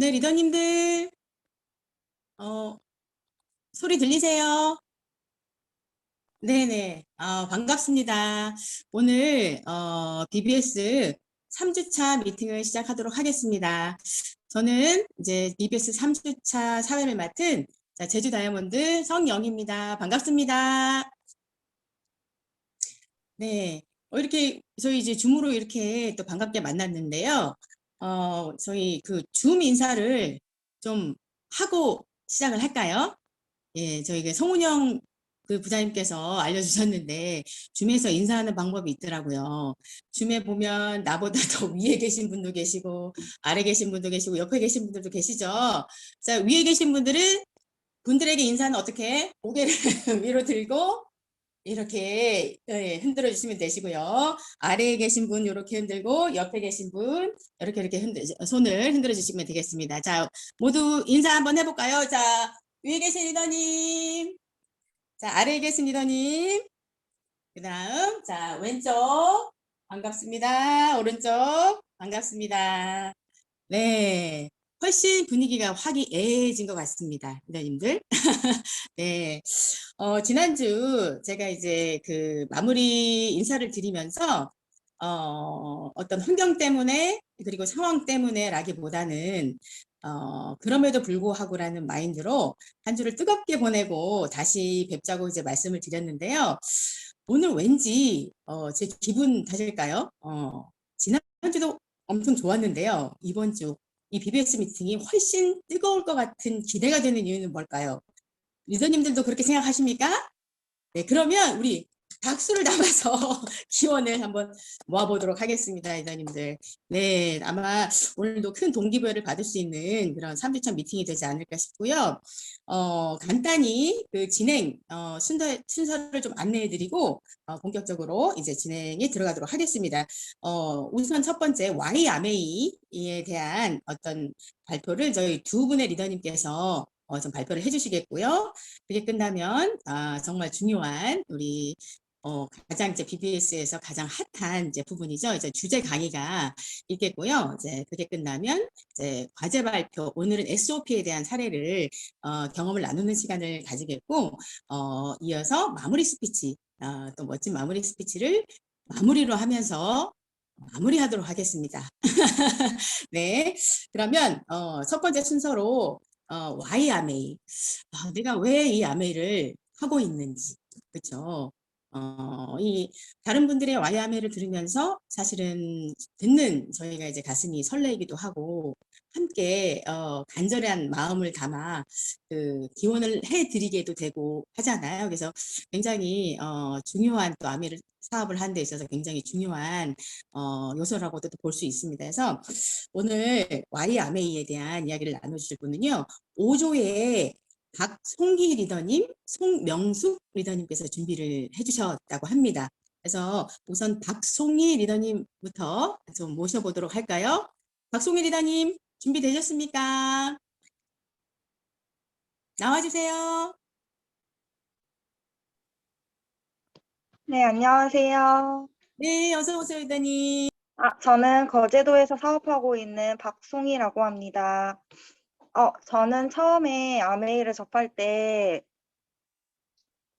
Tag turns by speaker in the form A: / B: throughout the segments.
A: 네, 리더님들, 어, 소리 들리세요? 네네, 반갑습니다. 오늘, BBS 3주차 미팅을 시작하도록 하겠습니다. 저는 이제 BBS 3주차 사회를 맡은 자, 제주 다이아몬드 성영입니다. 반갑습니다. 네, 이렇게 저희 이제 줌으로 이렇게 또 반갑게 만났는데요. 저희 그 줌 인사를 좀 하고 시작을 할까요? 예, 저희 그 송은영 그 부장님께서 알려주셨는데 줌에서 인사하는 방법이 있더라고요. 줌에 보면 나보다 더 위에 계신 분도 계시고 아래 계신 분도 계시고 옆에 계신 분들도 계시죠. 자, 위에 계신 분들에게 인사는 어떻게 고개를 위로 들고 이렇게 흔들어 주시면 되시고요. 아래에 계신 분 이렇게 흔들고 옆에 계신 분 이렇게 손을 흔들어 주시면 되겠습니다. 자, 모두 인사 한번 해볼까요? 자, 위에 계신 리더님, 자, 아래에 계신 리더님, 그 다음, 자, 왼쪽 반갑습니다. 오른쪽 반갑습니다. 네, 훨씬 분위기가 화기애애해진 것 같습니다, 리더님들. 네, 지난주 제가 이제 그 마무리 인사를 드리면서 어떤 환경 때문에 그리고 상황 때문에라기보다는 그럼에도 불구하고라는 마인드로 한 주를 뜨겁게 보내고 다시 뵙자고 이제 말씀을 드렸는데요. 오늘 왠지 제 기분 탓일까요? 지난주도 엄청 좋았는데요. 이번 주 이 BBS 미팅이 훨씬 뜨거울 것 같은 기대가 되는 이유는 뭘까요? 리더님들도 그렇게 생각하십니까? 네, 그러면 우리 박수를 담아서 기원을 한번 모아보도록 하겠습니다, 리더님들. 네, 아마 오늘도 큰 동기부여를 받을 수 있는 그런 3주차 미팅이 되지 않을까 싶고요. 간단히 그 진행 순서를 좀 안내해드리고 본격적으로 이제 진행에 들어가도록 하겠습니다. 우선 첫 번째 YMA에 대한 어떤 발표를 저희 두 분의 리더님께서 좀 발표를 해주시겠고요. 그게 끝나면 정말 중요한 우리 가장 이제 BBS에서 가장 핫한 이제 부분이죠. 이제 주제 강의가 있겠고요. 이제 그게 끝나면 이제 과제 발표, 오늘은 SOP에 대한 사례를 경험을 나누는 시간을 가지겠고, 이어서 마무리 스피치, 또 멋진 마무리 스피치를 마무리로 하면서 마무리하도록 하겠습니다. 네, 그러면 첫 번째 순서로 why 아메이, 내가 왜 이 아메이를 하고 있는지, 그렇죠? 이 다른 분들의 why 아메이를 들으면서 사실은 듣는 저희가 이제 가슴이 설레기도 하고 함께 간절한 마음을 담아 그 기원을 해드리게도 되고 하잖아요. 그래서 굉장히 중요한 또 아메이를 사업을 하는 데 있어서 굉장히 중요한 요소라고도 볼 수 있습니다. 그래서 오늘 YMA에 대한 이야기를 나눠주실 분은요. 5조의 박송희 리더님, 송명숙 리더님께서 준비를 해주셨다고 합니다. 그래서 우선 박송희 리더님부터 좀 모셔보도록 할까요? 박송희 리더님 준비되셨습니까? 나와주세요.
B: 네, 안녕하세요.
A: 네, 어서 오세요, 리더님.
B: 저는 거제도에서 사업하고 있는 박송이라고 합니다. 저는 처음에 아메이를 접할 때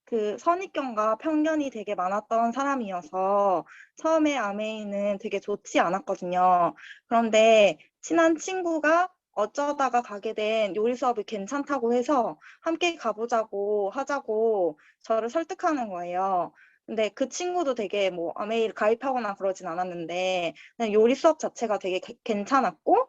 B: 그 선입견과 편견이 되게 많았던 사람이어서 처음에 아메이는 되게 좋지 않았거든요. 그런데 친한 친구가 어쩌다가 가게 된 요리 수업이 괜찮다고 해서 함께 가보자고 하자고 저를 설득하는 거예요. 근데 그 친구도 되게 뭐 아메이를 가입하거나 그러진 않았는데 그냥 요리 수업 자체가 되게 괜찮았고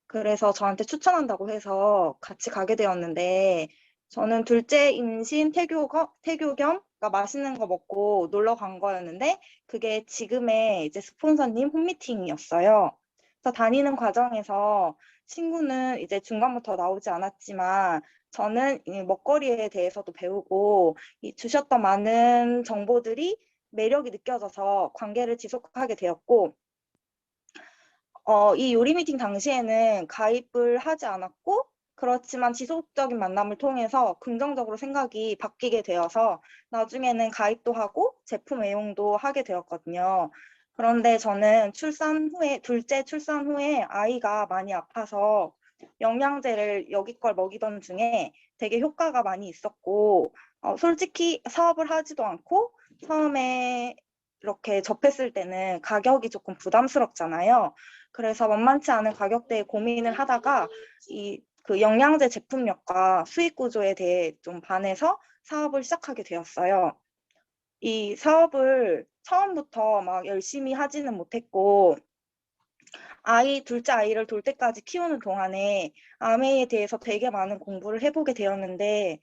B: 그래서 저한테 추천한다고 해서 같이 가게 되었는데 저는 둘째 임신 태교 겸 그러니까 맛있는 거 먹고 놀러 간 거였는데 그게 지금의 이제 스폰서님 홈미팅이었어요. 그래서 다니는 과정에서 친구는 이제 중간부터 나오지 않았지만 저는 이 먹거리에 대해서도 배우고 주셨던 많은 정보들이 매력이 느껴져서 관계를 지속하게 되었고 이 요리 미팅 당시에는 가입을 하지 않았고, 그렇지만 지속적인 만남을 통해서 긍정적으로 생각이 바뀌게 되어서 나중에는 가입도 하고 제품 애용도 하게 되었거든요. 그런데 저는 둘째 출산 후에 아이가 많이 아파서 영양제를 여기 걸 먹이던 중에 되게 효과가 많이 있었고, 솔직히 사업을 하지도 않고 처음에 이렇게 접했을 때는 가격이 조금 부담스럽잖아요. 그래서 만만치 않은 가격대에 고민을 하다가 그 영양제 제품력과 수익 구조에 대해 좀 반해서 사업을 시작하게 되었어요. 이 사업을 처음부터 막 열심히 하지는 못했고, 둘째 아이를 돌 때까지 키우는 동안에 아메이에 대해서 되게 많은 공부를 해보게 되었는데,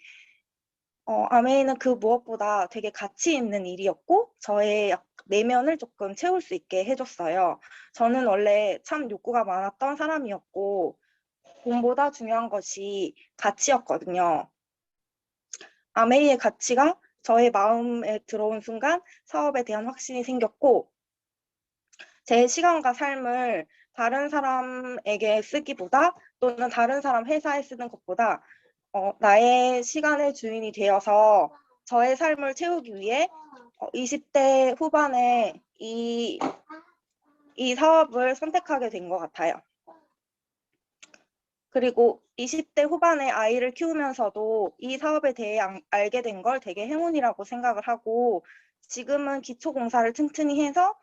B: 아메이는 그 무엇보다 되게 가치 있는 일이었고, 저의 내면을 조금 채울 수 있게 해줬어요. 저는 원래 참 욕구가 많았던 사람이었고, 돈보다 중요한 것이 가치였거든요. 아메이의 가치가 저의 마음에 들어온 순간 사업에 대한 확신이 생겼고, 제 시간과 삶을 다른 사람에게 쓰기보다 또는 다른 사람 회사에 쓰는 것보다 나의 시간의 주인이 되어서 저의 삶을 채우기 위해 20대 후반에 이 사업을 선택하게 된 것 같아요. 그리고 20대 후반에 아이를 키우면서도 이 사업에 대해 알게 된 걸 되게 행운이라고 생각을 하고, 지금은 기초공사를 튼튼히 해서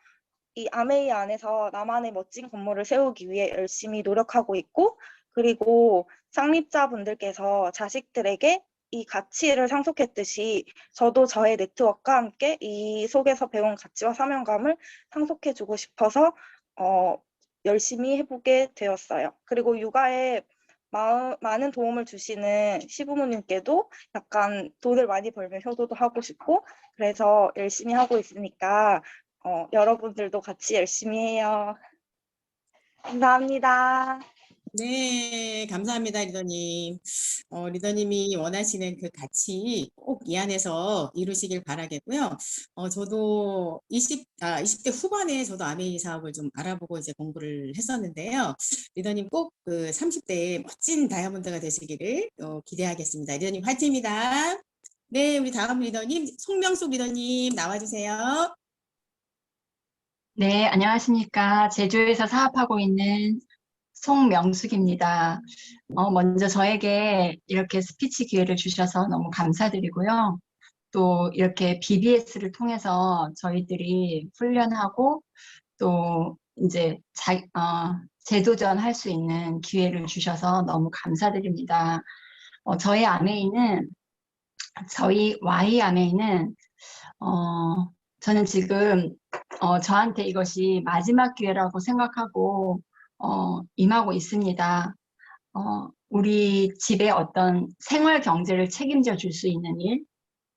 B: 이 아메이 안에서 나만의 멋진 건물을 세우기 위해 열심히 노력하고 있고, 그리고 창립자분들께서 자식들에게 이 가치를 상속했듯이 저도 저의 네트워크와 함께 이 속에서 배운 가치와 사명감을 상속해주고 싶어서 열심히 해보게 되었어요. 그리고 육아에 많은 도움을 주시는 시부모님께도 약간 돈을 많이 벌면 효도도 하고 싶고, 그래서 열심히 하고 있으니까 여러분들도 같이 열심히 해요. 감사합니다.
A: 네, 감사합니다, 리더님. 리더님이 원하시는 그 가치 꼭 이 안에서 이루시길 바라겠고요. 저도 20대 후반에 저도 아메이 사업을 좀 알아보고 이제 공부를 했었는데요. 리더님 꼭 그 30대에 멋진 다이아몬드가 되시기를 기대하겠습니다. 리더님 화이팅입니다. 네, 우리 다음 리더님, 송명숙 리더님 나와주세요.
C: 네, 안녕하십니까. 제주에서 사업하고 있는 송명숙입니다. 먼저 저에게 이렇게 스피치 기회를 주셔서 너무 감사드리고요. 또 이렇게 BBS를 통해서 저희들이 훈련하고 또 이제 재도전할 수 있는 기회를 주셔서 너무 감사드립니다. 저희 Y 아메이는 저는 지금 저한테 이것이 마지막 기회라고 생각하고 임하고 있습니다. 우리 집에 어떤 생활 경제를 책임져 줄 수 있는 일,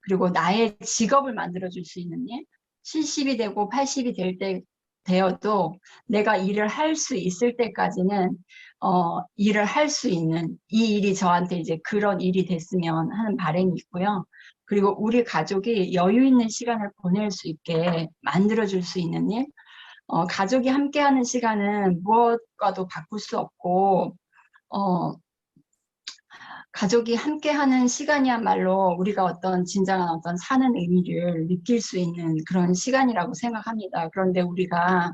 C: 그리고 나의 직업을 만들어 줄 수 있는 일, 70이 되고 80이 되어도 내가 일을 할 수 있을 때까지는 일을 할 수 있는 이 일이 저한테 이제 그런 일이 됐으면 하는 바람이 있고요. 그리고 우리 가족이 여유 있는 시간을 보낼 수 있게 만들어 줄 수 있는 일, 가족이 함께하는 시간은 무엇과도 바꿀 수 없고 가족이 함께하는 시간이야말로 우리가 어떤 진정한 어떤 사는 의미를 느낄 수 있는 그런 시간이라고 생각합니다. 그런데 우리가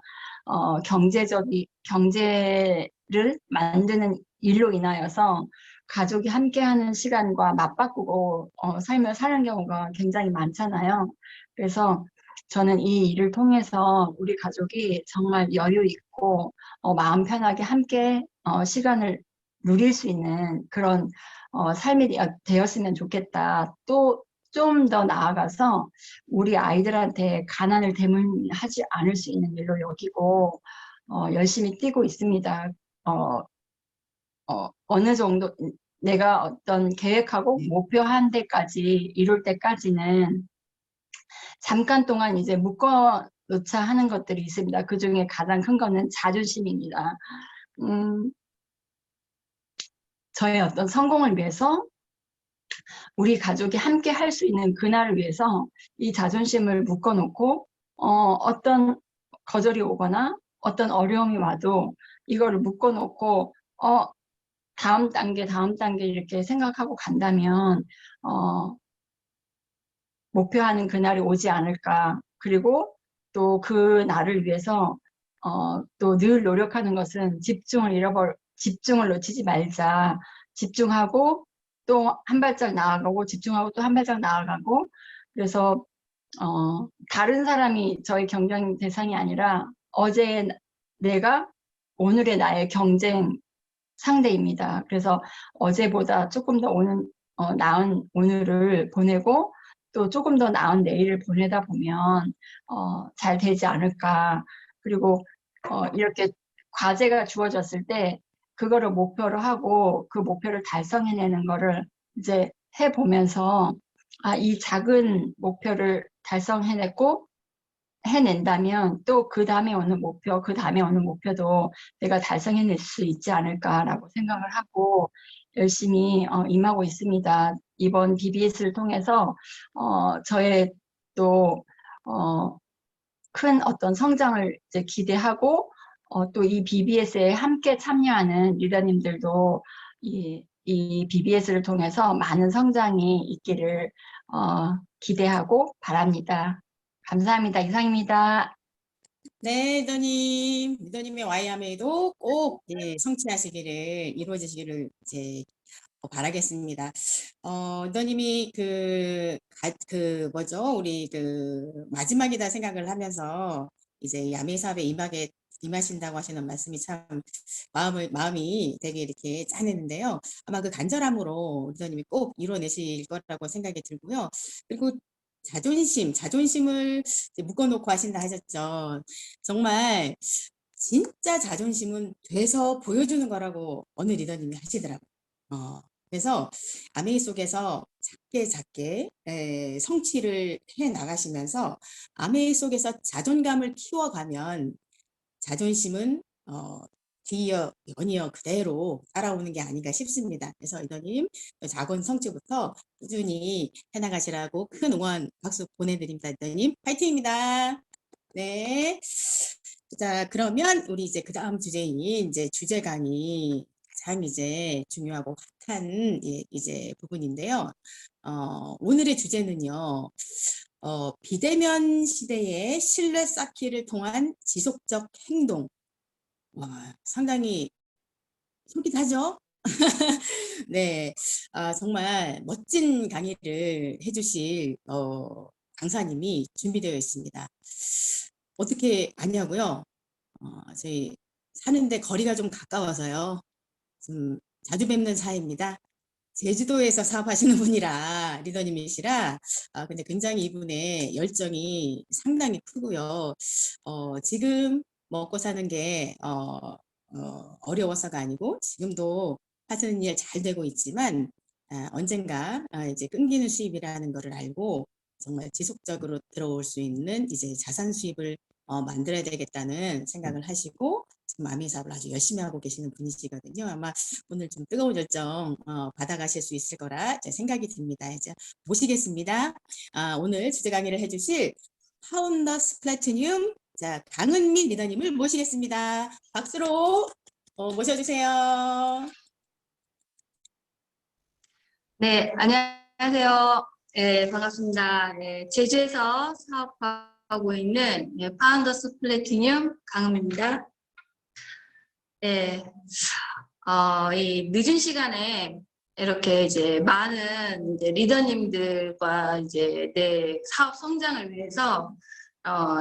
C: 경제를 만드는 일로 인하여서 가족이 함께하는 시간과 맞바꾸고 삶을 사는 경우가 굉장히 많잖아요. 그래서 저는 이 일을 통해서 우리 가족이 정말 여유 있고 마음 편하게 함께 시간을 누릴 수 있는 그런 삶이 되었으면 좋겠다. 또 좀 더 나아가서 우리 아이들한테 가난을 대문하지 않을 수 있는 일로 여기고 열심히 뛰고 있습니다. 어느 정도 내가 어떤 계획하고 목표한 데까지 이룰 때까지는 잠깐 동안 이제 묶어 놓자 하는 것들이 있습니다. 그 중에 가장 큰 거는 자존심입니다. 저의 어떤 성공을 위해서 우리 가족이 함께 할 수 있는 그날을 위해서 이 자존심을 묶어놓고 어떤 거절이 오거나 어떤 어려움이 와도 이거를 묶어놓고 다음 단계 이렇게 생각하고 간다면 목표하는 그날이 오지 않을까. 그리고 또 그 날을 위해서 또 늘 노력하는 것은 집중을 놓치지 말자. 집중하고 또 한 발짝 나아가고 집중하고 또 한 발짝 나아가고 그래서 다른 사람이 저희 경쟁 대상이 아니라 어제 내가 오늘의 나의 경쟁 상대입니다. 그래서 어제보다 조금 더 나은 오늘을 보내고 또 조금 더 나은 내일을 보내다 보면 잘 되지 않을까. 그리고 이렇게 과제가 주어졌을 때 그거를 목표로 하고 그 목표를 달성해내는 거를 이제 해보면서 이 작은 목표를 해낸다면 또 그 다음에 오는 목표, 그 다음에 오는 목표도 내가 달성해낼 수 있지 않을까라고 생각을 하고 열심히 임하고 있습니다. 이번 BBS를 통해서 저의 또 큰 어떤 성장을 이제 기대하고 또 이 BBS에 함께 참여하는 리더님들도 이 BBS를 통해서 많은 성장이 있기를 기대하고 바랍니다. 감사합니다. 이상입니다.
A: 네, 리더님의 YMA도 꼭 성취하시기를, 이루어지시기를 이제 바라겠습니다. 리더님이 우리 마지막이다 생각을 하면서 이제 야매 사업에 임하신다고 하시는 말씀이 참 마음이 되게 이렇게 짠했는데요. 아마 그 간절함으로 리더님이 꼭 이루어내실 거라고 생각이 들고요. 그리고 자존심을 이제 묶어놓고 하신다 하셨죠. 정말 진짜 자존심은 돼서 보여주는 거라고 어느 리더님이 하시더라고요. 그래서 아메이 속에서 작게 성취를 해 나가시면서 아메이 속에서 자존감을 키워가면 자존심은 뒤이어 연이어 그대로 따라오는 게 아닌가 싶습니다. 그래서 리더님 작은 성취부터 꾸준히 해나가시라고 큰 응원 박수 보내드립니다. 리더님 파이팅입니다. 네. 자, 그러면 우리 이제 그 다음 주제인 이제 주제 강의 가장 이제 중요하고 핫한 이제 부분인데요. 오늘의 주제는요. 비대면 시대의 신뢰 쌓기를 통한 지속적 행동. 상당히 솔깃하죠? 네, 정말 멋진 강의를 해주실 강사님이 준비되어 있습니다. 어떻게 아냐고요? 저희 사는데 거리가 좀 가까워서요. 좀 자주 뵙는 사이입니다. 제주도에서 사업하시는 분이라 리더님이시라 근데 굉장히 이분의 열정이 상당히 크고요. 지금 먹고 사는 게 어려워서가 아니고 지금도 하시는 일 잘 되고 있지만 언젠가 이제 끊기는 수입이라는 것을 알고 정말 지속적으로 들어올 수 있는 이제 자산 수입을 만들어야 되겠다는 생각을 하시고 지금 아미 사업을 아주 열심히 하고 계시는 분이시거든요. 아마 오늘 좀 뜨거운 열정 받아가실 수 있을 거라 생각이 듭니다. 이제 모시겠습니다. 오늘 주제 강의를 해주실 파운더스 플래티늄 강은미 리더님을 모시겠습니다. 박수로 모셔주세요.
D: 네, 안녕하세요. 네, 반갑습니다. 네, 제주에서 사업하고 있는 파운더스 플래티늄 강은미입니다. 네, 이 늦은 시간에 이렇게 이제 많은 이제 리더님들과 이제 내 사업 성장을 위해서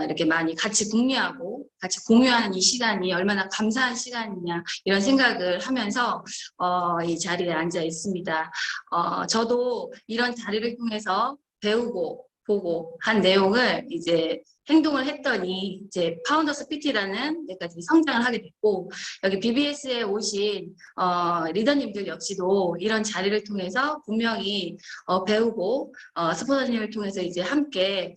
D: 이렇게 많이 같이 궁리하고 같이 공유하는 이 시간이 얼마나 감사한 시간이냐 이런 생각을 하면서 이 자리에 앉아 있습니다. 저도 이런 자리를 통해서 배우고 보고 한 내용을 이제 행동을 했더니 이제 파운더스 PT라는 데까지 성장을 하게 됐고 여기 BBS에 오신 리더님들 역시도 이런 자리를 통해서 분명히 배우고 스포너님을 통해서 이제 함께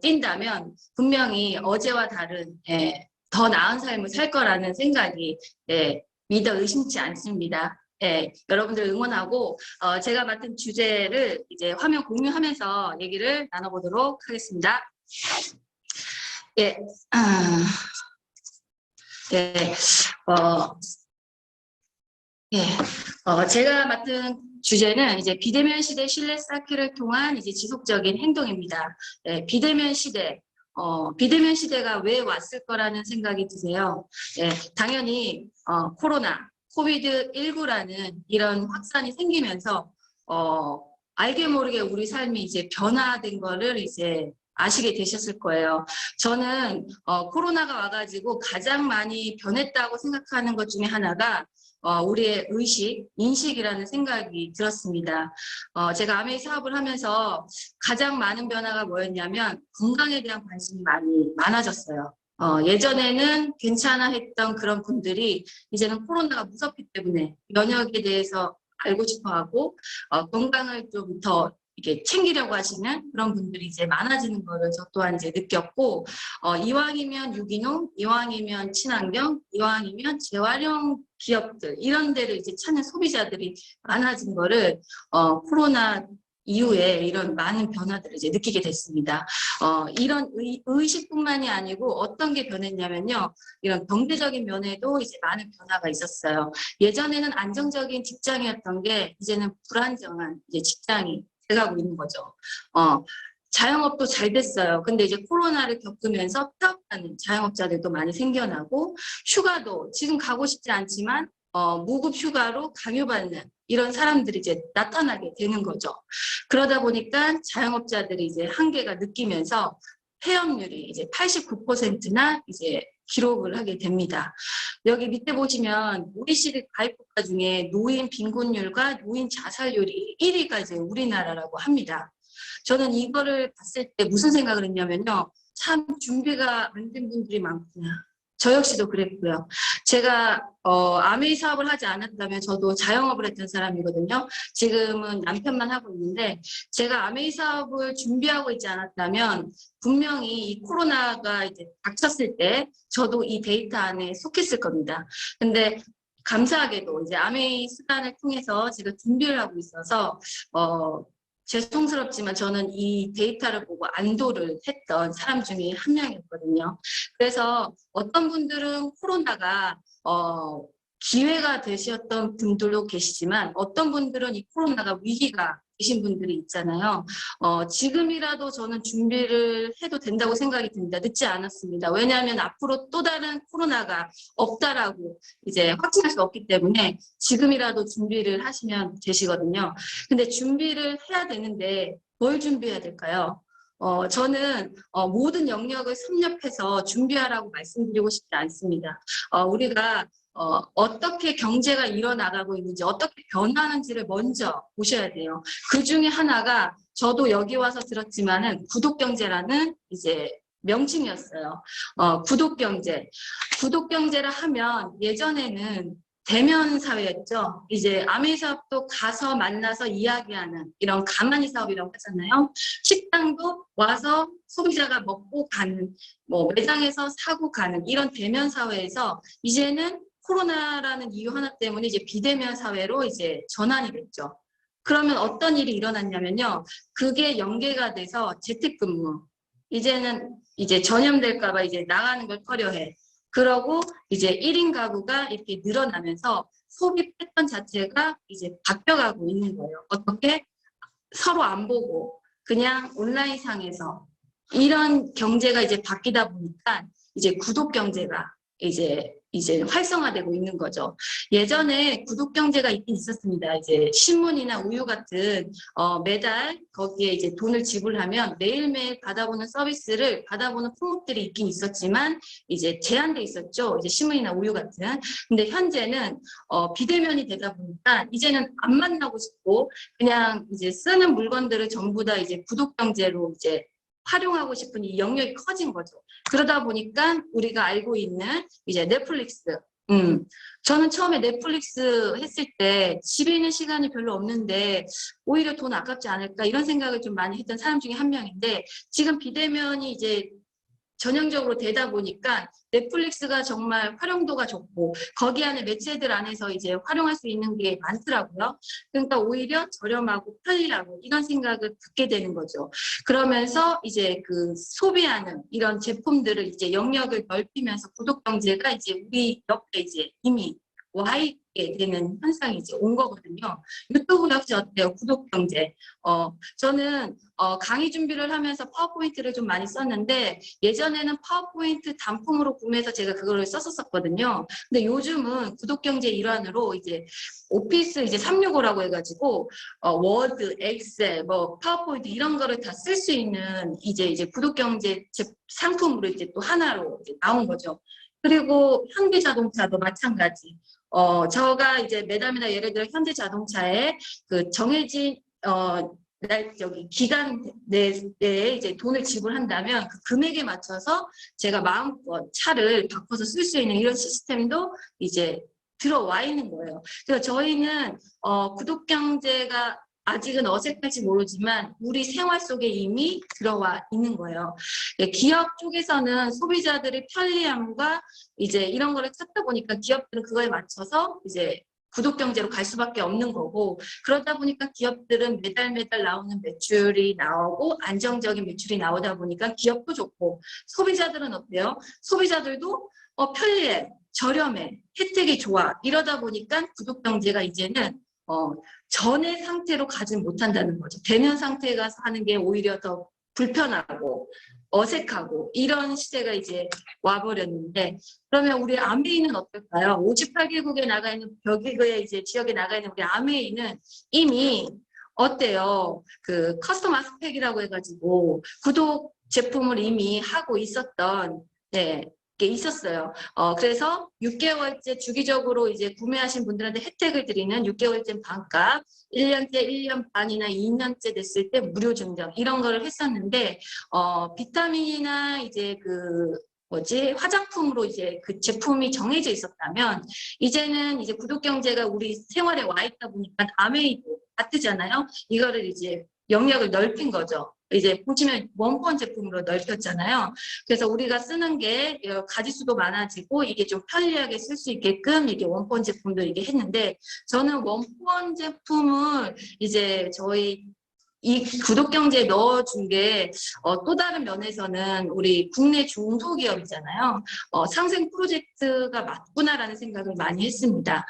D: 뛴다면 분명히 어제와 다른 더 나은 삶을 살 거라는 생각이 믿어 의심치 않습니다. 네, 여러분들 응원하고 제가 맡은 주제를 이제 화면 공유하면서 얘기를 나눠보도록 하겠습니다. 예, 제가 맡은 주제는 이제 비대면 시대 신뢰 쌓기를 통한 이제 지속적인 행동입니다. 비대면 시대가 왜 왔을 거라는 생각이 드세요. 당연히 코비드19라는 이런 확산이 생기면서 알게 모르게 우리 삶이 이제 변화된 거를 이제 아시게 되셨을 거예요. 저는 코로나가 와가지고 가장 많이 변했다고 생각하는 것 중에 하나가 우리의 인식이라는 생각이 들었습니다. 제가 아메이 사업을 하면서 가장 많은 변화가 뭐였냐면 건강에 대한 관심이 많아졌어요. 예전에는 괜찮아 했던 그런 분들이 이제는 코로나가 무섭기 때문에 면역에 대해서 알고 싶어 하고 건강을 좀 더 이렇게 챙기려고 하시는 그런 분들이 이제 많아지는 거를 저 또한 이제 느꼈고, 이왕이면 유기농, 이왕이면 친환경, 이왕이면 재활용 기업들 이런 데를 이제 찾는 소비자들이 많아진 거를 코로나 이후에 이런 많은 변화들을 이제 느끼게 됐습니다. 이런 의식뿐만이 아니고 어떤 게 변했냐면요, 이런 경제적인 면에도 이제 많은 변화가 있었어요. 예전에는 안정적인 직장이었던 게 이제는 불안정한 이제 직장이 돼가고 있는 거죠. 자영업도 잘 됐어요. 근데 이제 코로나를 겪으면서 폐업하는 자영업자들도 많이 생겨나고, 휴가도 지금 가고 싶지 않지만 무급 휴가로 강요받는 이런 사람들이 이제 나타나게 되는 거죠. 그러다 보니까 자영업자들이 이제 한계가 느끼면서 폐업률이 이제 89%나 이제 기록을 하게 됩니다. 여기 밑에 보시면 OECD 가입 국가 중에 노인 빈곤율과 노인 자살률이 1위가 이제 우리나라라고 합니다. 저는 이거를 봤을 때 무슨 생각을 했냐면요, 참 준비가 안 된 분들이 많구나. 저 역시도 그랬고요. 제가 아메이 사업을 하지 않았다면 저도 자영업을 했던 사람이거든요. 지금은 남편만 하고 있는데, 제가 아메이 사업을 준비하고 있지 않았다면 분명히 이 코로나가 이제 닥쳤을 때 저도 이 데이터 안에 속했을 겁니다. 근데 감사하게도 이제 아메이 수단을 통해서 제가 준비를 하고 있어서 죄송스럽지만 저는 이 데이터를 보고 안도를 했던 사람 중에 한 명이었거든요. 그래서 어떤 분들은 코로나가 기회가 되셨던 분들도 계시지만, 어떤 분들은 이 코로나가 위기가 되신 분들이 있잖아요. 지금이라도 저는 준비를 해도 된다고 생각이 듭니다. 늦지 않았습니다. 왜냐하면 앞으로 또 다른 코로나가 없다라고 이제 확신할 수 없기 때문에 지금이라도 준비를 하시면 되시거든요. 근데 준비를 해야 되는데 뭘 준비해야 될까요? 저는 모든 영역을 섭렵해서 준비하라고 말씀드리고 싶지 않습니다. 우리가 어떻게 경제가 일어나가고 있는지, 어떻게 변하는지를 먼저 보셔야 돼요. 그 중에 하나가 저도 여기 와서 들었지만은 구독경제라는 이제 명칭이었어요. 구독경제. 구독경제를 하면 예전에는 대면 사회였죠. 이제 아메이 사업도 가서 만나서 이야기하는 이런 가만히 사업이라고 하잖아요. 식당도 와서 소비자가 먹고 가는, 뭐 매장에서 사고 가는 이런 대면 사회에서 이제는 코로나라는 이유 하나 때문에 이제 비대면 사회로 이제 전환이 됐죠. 그러면 어떤 일이 일어났냐면요, 그게 연계가 돼서 재택근무. 이제는 이제 전염될까 봐 이제 나가는 걸 꺼려해. 그러고 이제 1인 가구가 이렇게 늘어나면서 소비 패턴 자체가 이제 바뀌어가고 있는 거예요. 어떻게? 서로 안 보고 그냥 온라인상에서 이런 경제가 이제 바뀌다 보니까 이제 구독 경제가 이제 활성화되고 있는 거죠. 예전에 구독 경제가 있긴 있었습니다. 이제 신문이나 우유 같은 매달 거기에 이제 돈을 지불하면 매일매일 받아보는 서비스를 받아보는 품목들이 있긴 있었지만 이제 제한돼 있었죠. 이제 신문이나 우유 같은. 근데 현재는 비대면이 되다 보니까 이제는 안 만나고 싶고 그냥 이제 쓰는 물건들을 전부 다 이제 구독 경제로 이제 활용하고 싶은 이 영역이 커진 거죠. 그러다 보니까 우리가 알고 있는 이제 넷플릭스. 저는 처음에 넷플릭스 했을 때 집에 있는 시간이 별로 없는데 오히려 돈 아깝지 않을까 이런 생각을 좀 많이 했던 사람 중에 한 명인데, 지금 비대면이 이제 전형적으로 되다 보니까 넷플릭스가 정말 활용도가 좋고 거기 안에 매체들 안에서 이제 활용할 수 있는 게 많더라고요. 그러니까 오히려 저렴하고 편리하고 이런 생각을 갖게 되는 거죠. 그러면서 이제 그 소비하는 이런 제품들을 이제 영역을 넓히면서 구독 경제가 이제 우리 옆에 이제 이미 와있게 되는 현상이 이제 온 거거든요. 유튜브 역시 어때요? 구독 경제. 저는 강의 준비를 하면서 파워포인트를 좀 많이 썼는데 예전에는 파워포인트 단품으로 구매해서 제가 그거를 썼었거든요. 근데 요즘은 구독 경제 일환으로 이제 오피스 이제 365라고 해가지고 워드, 엑셀, 뭐 파워포인트 이런 거를 다 쓸 수 있는 이제 구독 경제 상품으로 이제 또 하나로 이제 나온 거죠. 그리고 현대자동차도 마찬가지. 저가 이제 매달 예를 들어 현대자동차에 그 정해진 기간 내에 이제 돈을 지불한다면 그 금액에 맞춰서 제가 마음껏 차를 바꿔서 쓸 수 있는 이런 시스템도 이제 들어와 있는 거예요. 그래서 저희는 구독 경제가 아직은 어색할지 모르지만 우리 생활 속에 이미 들어와 있는 거예요. 기업 쪽에서는 소비자들의 편리함과 이제 이런 거를 찾다 보니까 기업들은 그거에 맞춰서 이제 구독 경제로 갈 수밖에 없는 거고, 그러다 보니까 기업들은 매달 나오는 매출이 나오고 안정적인 매출이 나오다 보니까 기업도 좋고, 소비자들은 어때요? 소비자들도 편리해, 저렴해, 혜택이 좋아. 이러다 보니까 구독 경제가 이제는 전의 상태로 가지 못한다는 거죠. 대면 상태에 가서 하는 게 오히려 더 불편하고 어색하고 이런 시대가 이제 와버렸는데, 그러면 우리 아메이는 어떨까요? 58개국에 나가 있는 여기에 이제 지역에 나가 있는 우리 아메이는 이미 어때요? 그 커스텀 아스펙이라고 해가지고 구독 제품을 이미 하고 있었던 게 있었어요. 그래서 6개월째 주기적으로 이제 구매하신 분들한테 혜택을 드리는 6개월째 반값, 1년째 1년 반이나 2년째 됐을 때 무료 증정 이런 거를 했었는데, 비타민이나 이제 화장품으로 이제 그 제품이 정해져 있었다면, 이제는 이제 구독 경제가 우리 생활에 와 있다 보니까 아메이도 같으잖아요. 이거를 이제 영역을 넓힌 거죠. 이제 보시면 원본 제품으로 넓혔잖아요. 그래서 우리가 쓰는 게 가지수도 많아지고 이게 좀 편리하게 쓸 수 있게끔 이게 원본 제품도 이게 했는데, 저는 원본 제품을 이제 저희 이 구독 경제에 넣어준 게 또 다른 면에서는 우리 국내 중소기업이잖아요. 상생 프로젝트가 맞구나라는 생각을 많이 했습니다.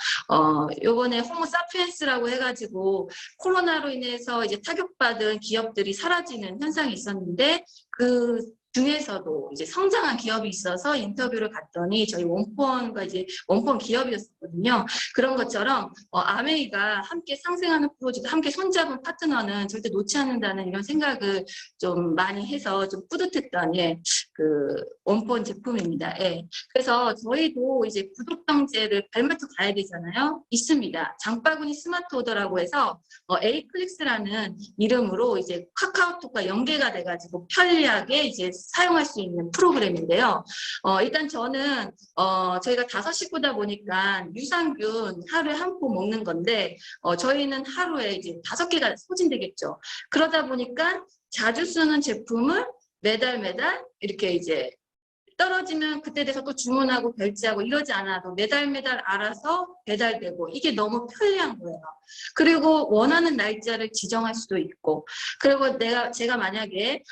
D: 요번에 호모 사피엔스라고 해가지고 코로나로 인해서 이제 타격받은 기업들이 사라지는 현상이 있었는데, 그 중에서도 이제 성장한 기업이 있어서 인터뷰를 갔더니 저희 원펀과 이제 원펀 기업이었거든요. 그런 것처럼 아메이가 함께 상생하는 프로젝트, 함께 손잡은 파트너는 절대 놓지 않는다는 이런 생각을 좀 많이 해서 좀 뿌듯했던 그 원펀 제품입니다. 그래서 저희도 이제 구독 경제를 발맞춰 가야 되잖아요. 있습니다. 장바구니 스마트 오더라고 해서 에이클릭스라는 이름으로 이제 카카오톡과 연계가 돼가지고 편리하게 이제 사용할 수 있는 프로그램인데요. 일단 저는 저희가 5 식구다 보니까 유산균 하루에 한 포 먹는 건데, 저희는 하루에 이제 5개가 소진되겠죠. 그러다 보니까 자주 쓰는 제품을 매달 이렇게 이제 떨어지면 그때 돼서 또 주문하고 결제하고 이러지 않아도 매달 알아서 배달되고, 이게 너무 편리한 거예요. 그리고 원하는 날짜를 지정할 수도 있고, 그리고 제가 만약에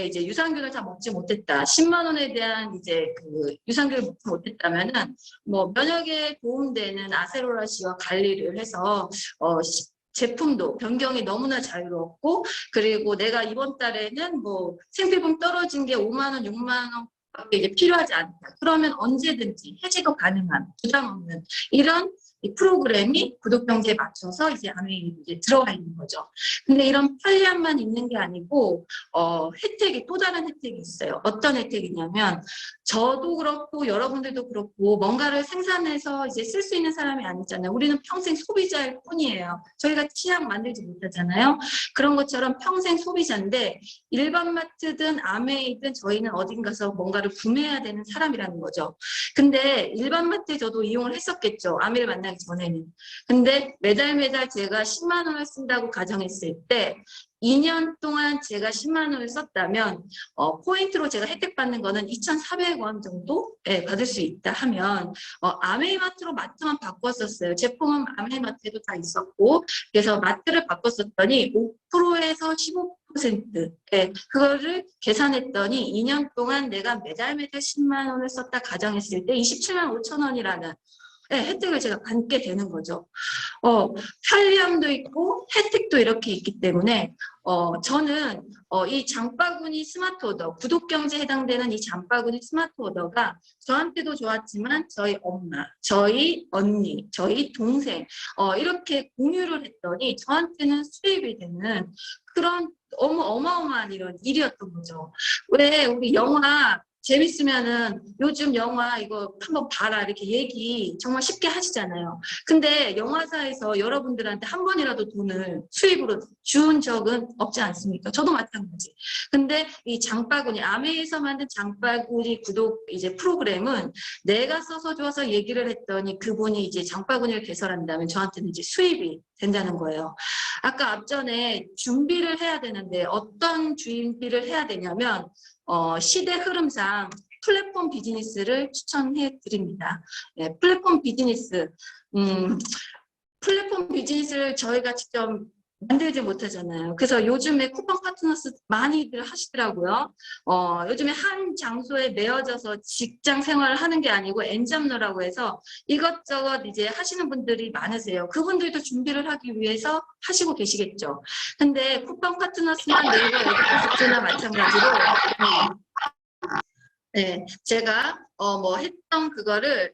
D: 이제 유산균을 다 먹지 못했다, 10만 원에 대한 이제 그 유산균을 먹지 못했다면은 뭐 면역에 도움되는 아세로라시와 관리를 해서 제품도 변경이 너무나 자유롭고, 그리고 내가 이번 달에는 뭐 생필품 떨어진 게 5만 원, 6만 원 이게 필요하지 않다. 그러면 언제든지 해지도 가능한, 부담 없는 이런 이 프로그램이 구독 경제에 맞춰서 이제 안에 이제 들어가 있는 거죠. 근데 이런 편리함만 있는 게 아니고 또 다른 혜택이 있어요. 어떤 혜택이냐면, 저도 그렇고 여러분들도 그렇고 뭔가를 생산해서 이제 쓸 수 있는 사람이 아니잖아요. 우리는 평생 소비자일 뿐이에요. 저희가 치약 만들지 못하잖아요. 그런 것처럼 평생 소비자인데, 일반 마트든 아메이든 저희는 어딘가서 뭔가를 구매해야 되는 사람이라는 거죠. 근데 일반 마트에 저도 이용을 했었겠죠. 아메이를 만나기 전에는. 근데 매달 제가 10만 원을 쓴다고 가정했을 때 2년 동안 제가 10만 원을 썼다면 포인트로 제가 혜택 받는 거는 2,400원 정도 받을 수 있다 하면, 아메이마트로 마트만 바꿨었어요. 제품은 아메이마트에도 다 있었고, 그래서 마트를 바꿨었더니 5%에서 15% 그거를 계산했더니 2년 동안 내가 매달 10만 원을 썼다 가정했을 때 27만 5천 원이라는 네, 혜택을 제가 받게 되는 거죠. 편리함도 있고 혜택도 이렇게 있기 때문에 저는 이 장바구니 스마트 오더, 구독경제에 해당되는 이 장바구니 스마트 오더가 저한테도 좋았지만 저희 엄마, 저희 언니, 저희 동생 이렇게 공유를 했더니 저한테는 수입이 되는 그런 어마어마한 이런 일이었던 거죠. 왜 우리 영화 재밌으면은 요즘 영화 이거 한번 봐라 이렇게 얘기 정말 쉽게 하시잖아요. 근데 영화사에서 여러분들한테 한 번이라도 돈을 수입으로 준 적은 없지 않습니까? 저도 마찬가지. 근데 이 장바구니, 아메에서 만든 장바구니 구독 이제 프로그램은 내가 써서 줘서 얘기를 했더니 그분이 이제 장바구니를 개설한다면 저한테는 이제 수입이 된다는 거예요. 아까 앞전에 준비를 해야 되는데 어떤 준비를 해야 되냐면 시대 흐름상 플랫폼 비즈니스를 추천해 드립니다. 네, 플랫폼 비즈니스. 플랫폼 비즈니스를 저희가 직접 만들지 못하잖아요. 그래서 요즘에 쿠팡 파트너스 많이들 하시더라고요. 요즘에 한 장소에 매여져서 직장 생활을 하는 게 아니고 엔잡러라고 해서 이것저것 이제 하시는 분들이 많으세요. 그분들도 준비를 하기 위해서 하시고 계시겠죠. 근데 쿠팡 파트너스나 네이버 에듀캐스트나 마찬가지로 네, 제가 뭐 했던 그거를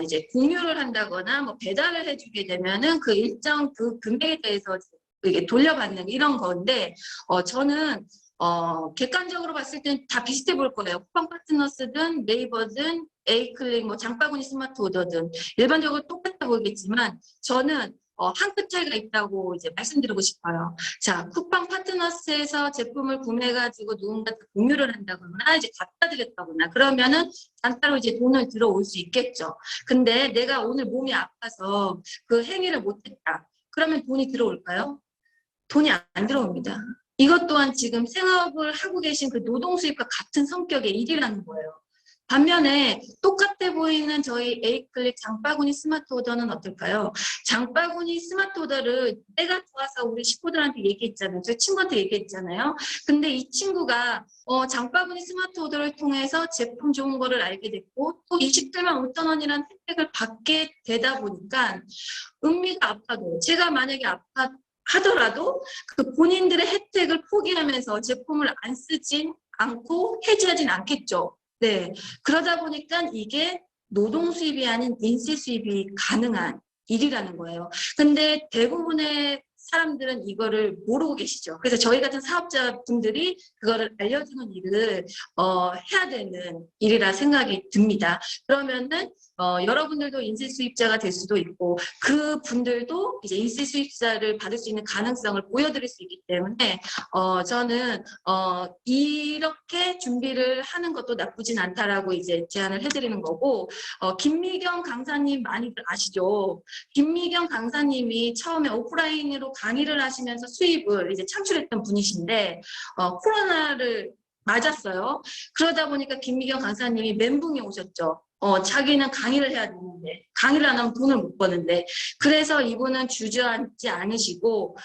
D: 이제 공유를 한다거나 뭐 배달을 해주게 되면은 그 일정 그 금액에 대해서 이게 돌려받는 이런 건데 저는 객관적으로 봤을 땐 다 비슷해 볼 거예요. 쿠팡 파트너스든 네이버든 에이클릭 뭐 장바구니 스마트 오더든 일반적으로 똑같아 보이겠지만 저는 한 끗 차이가 있다고 이제 말씀드리고 싶어요. 자, 쿠팡 파트너스에서 제품을 구매해가지고 누군가한테 공유를 한다거나 이제 갖다 드렸다거나 그러면은 단타로 이제 돈을 들어올 수 있겠죠. 근데 내가 오늘 몸이 아파서 그 행위를 못했다. 그러면 돈이 들어올까요? 돈이 안 들어옵니다. 이것 또한 지금 생업을 하고 계신 그 노동 수입과 같은 성격의 일이라는 거예요. 반면에 똑같아 보이는 저희 에이클릭 장바구니 스마트 오더는 어떨까요? 장바구니 스마트 오더를 때가 좋아서 우리 식구들한테 얘기했잖아요. 저희 친구한테 얘기했잖아요. 근데 이 친구가 장바구니 스마트 오더를 통해서 제품 좋은 거를 알게 됐고 또 27만 5천 원이라는 혜택을 받게 되다 보니까 은미가 아파도 제가 만약에 하더라도 그 본인들의 혜택을 포기하면서 제품을 안 쓰진 않고 해지하진 않겠죠. 네. 그러다 보니까 이게 노동 수입이 아닌 인세 수입이 가능한 일이라는 거예요. 근데 대부분의 사람들은 이거를 모르고 계시죠. 그래서 저희 같은 사업자분들이 그거를 알려주는 일을 해야 되는 일이라 생각이 듭니다. 그러면은 여러분들도 인세 수입자가 될 수도 있고 그 분들도 이제 인세 수입자를 받을 수 있는 가능성을 보여드릴 수 있기 때문에 저는 이렇게 준비를 하는 것도 나쁘진 않다라고 이제 제안을 해드리는 거고 김미경 강사님 많이들 아시죠? 김미경 강사님이 처음에 오프라인으로 강의를 하시면서 수입을 이제 창출했던 분이신데 코로나를 맞았어요. 그러다 보니까 김미경 강사님이 멘붕이 오셨죠. 자기는 강의를 해야 되는데 강의를 안 하면 돈을 못 버는데 그래서 이분은 주저앉지 않으시고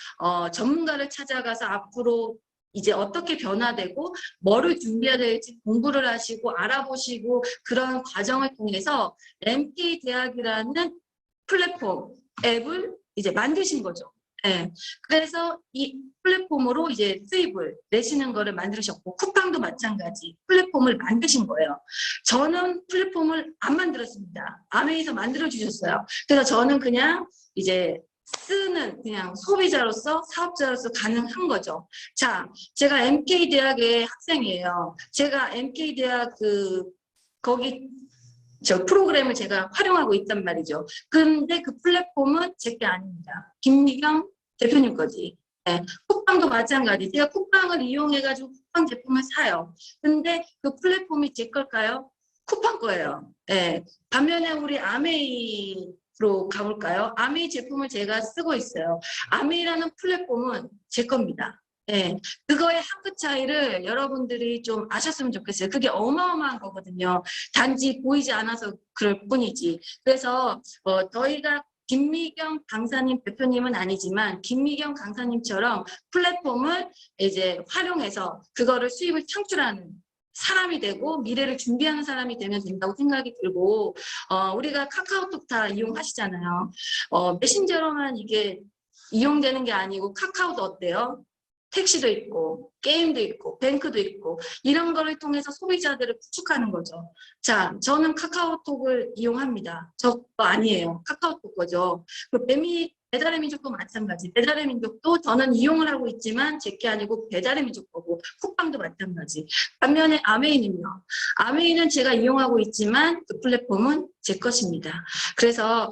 D: 전문가를 찾아가서 앞으로 이제 어떻게 변화되고 뭐를 준비해야 될지 공부를 하시고 알아보시고 그런 과정을 통해서 MK대학이라는 플랫폼 앱을 이제 만드신 거죠. 네. 그래서 이 플랫폼으로 이제 수입을 내시는 거를 만드셨고 쿠팡도 마찬가지 플랫폼을 만드신 거예요. 저는 플랫폼을 안 만들었습니다. 아메이에서 만들어 주셨어요. 그래서 저는 그냥 이제 쓰는 그냥 소비자로서 사업자로서 가능한 거죠. 자, 제가 MK대학의 학생이에요. 제가 MK대학 거기 저 프로그램을 제가 활용하고 있단 말이죠. 근데 그 플랫폼은 제게 아닙니다. 김미경 대표님 거지. 네. 쿠팡도 마찬가지. 제가 쿠팡을 이용해가지고 쿠팡 제품을 사요. 근데 그 플랫폼이 제 걸까요? 쿠팡 거예요. 네. 반면에 우리 아메이로 가볼까요? 아메이 제품을 제가 쓰고 있어요. 아메이라는 플랫폼은 제 겁니다. 네, 그거의 한 끗 차이를 여러분들이 좀 아셨으면 좋겠어요. 그게 어마어마한 거거든요. 단지 보이지 않아서 그럴 뿐이지. 그래서 저희가 김미경 강사님 대표님은 아니지만 김미경 강사님처럼 플랫폼을 이제 활용해서 그거를 수입을 창출하는 사람이 되고 미래를 준비하는 사람이 되면 된다고 생각이 들고, 우리가 카카오톡 다 이용하시잖아요. 메신저로만 이게 이용되는 게 아니고 카카오도 어때요? 택시도 있고 게임도 있고 뱅크도 있고 이런 거를 통해서 소비자들을 구축하는 거죠. 자, 저는 카카오톡을 이용합니다. 저거 아니에요. 카카오톡 거죠. 그 배달의 민족도 마찬가지. 배달의 민족도 저는 이용을 하고 있지만 제게 아니고 배달의 민족 거고, 쿠팡도 마찬가지. 반면에 아메이는요. 아메이는 제가 이용하고 있지만 그 플랫폼은 제 것입니다. 그래서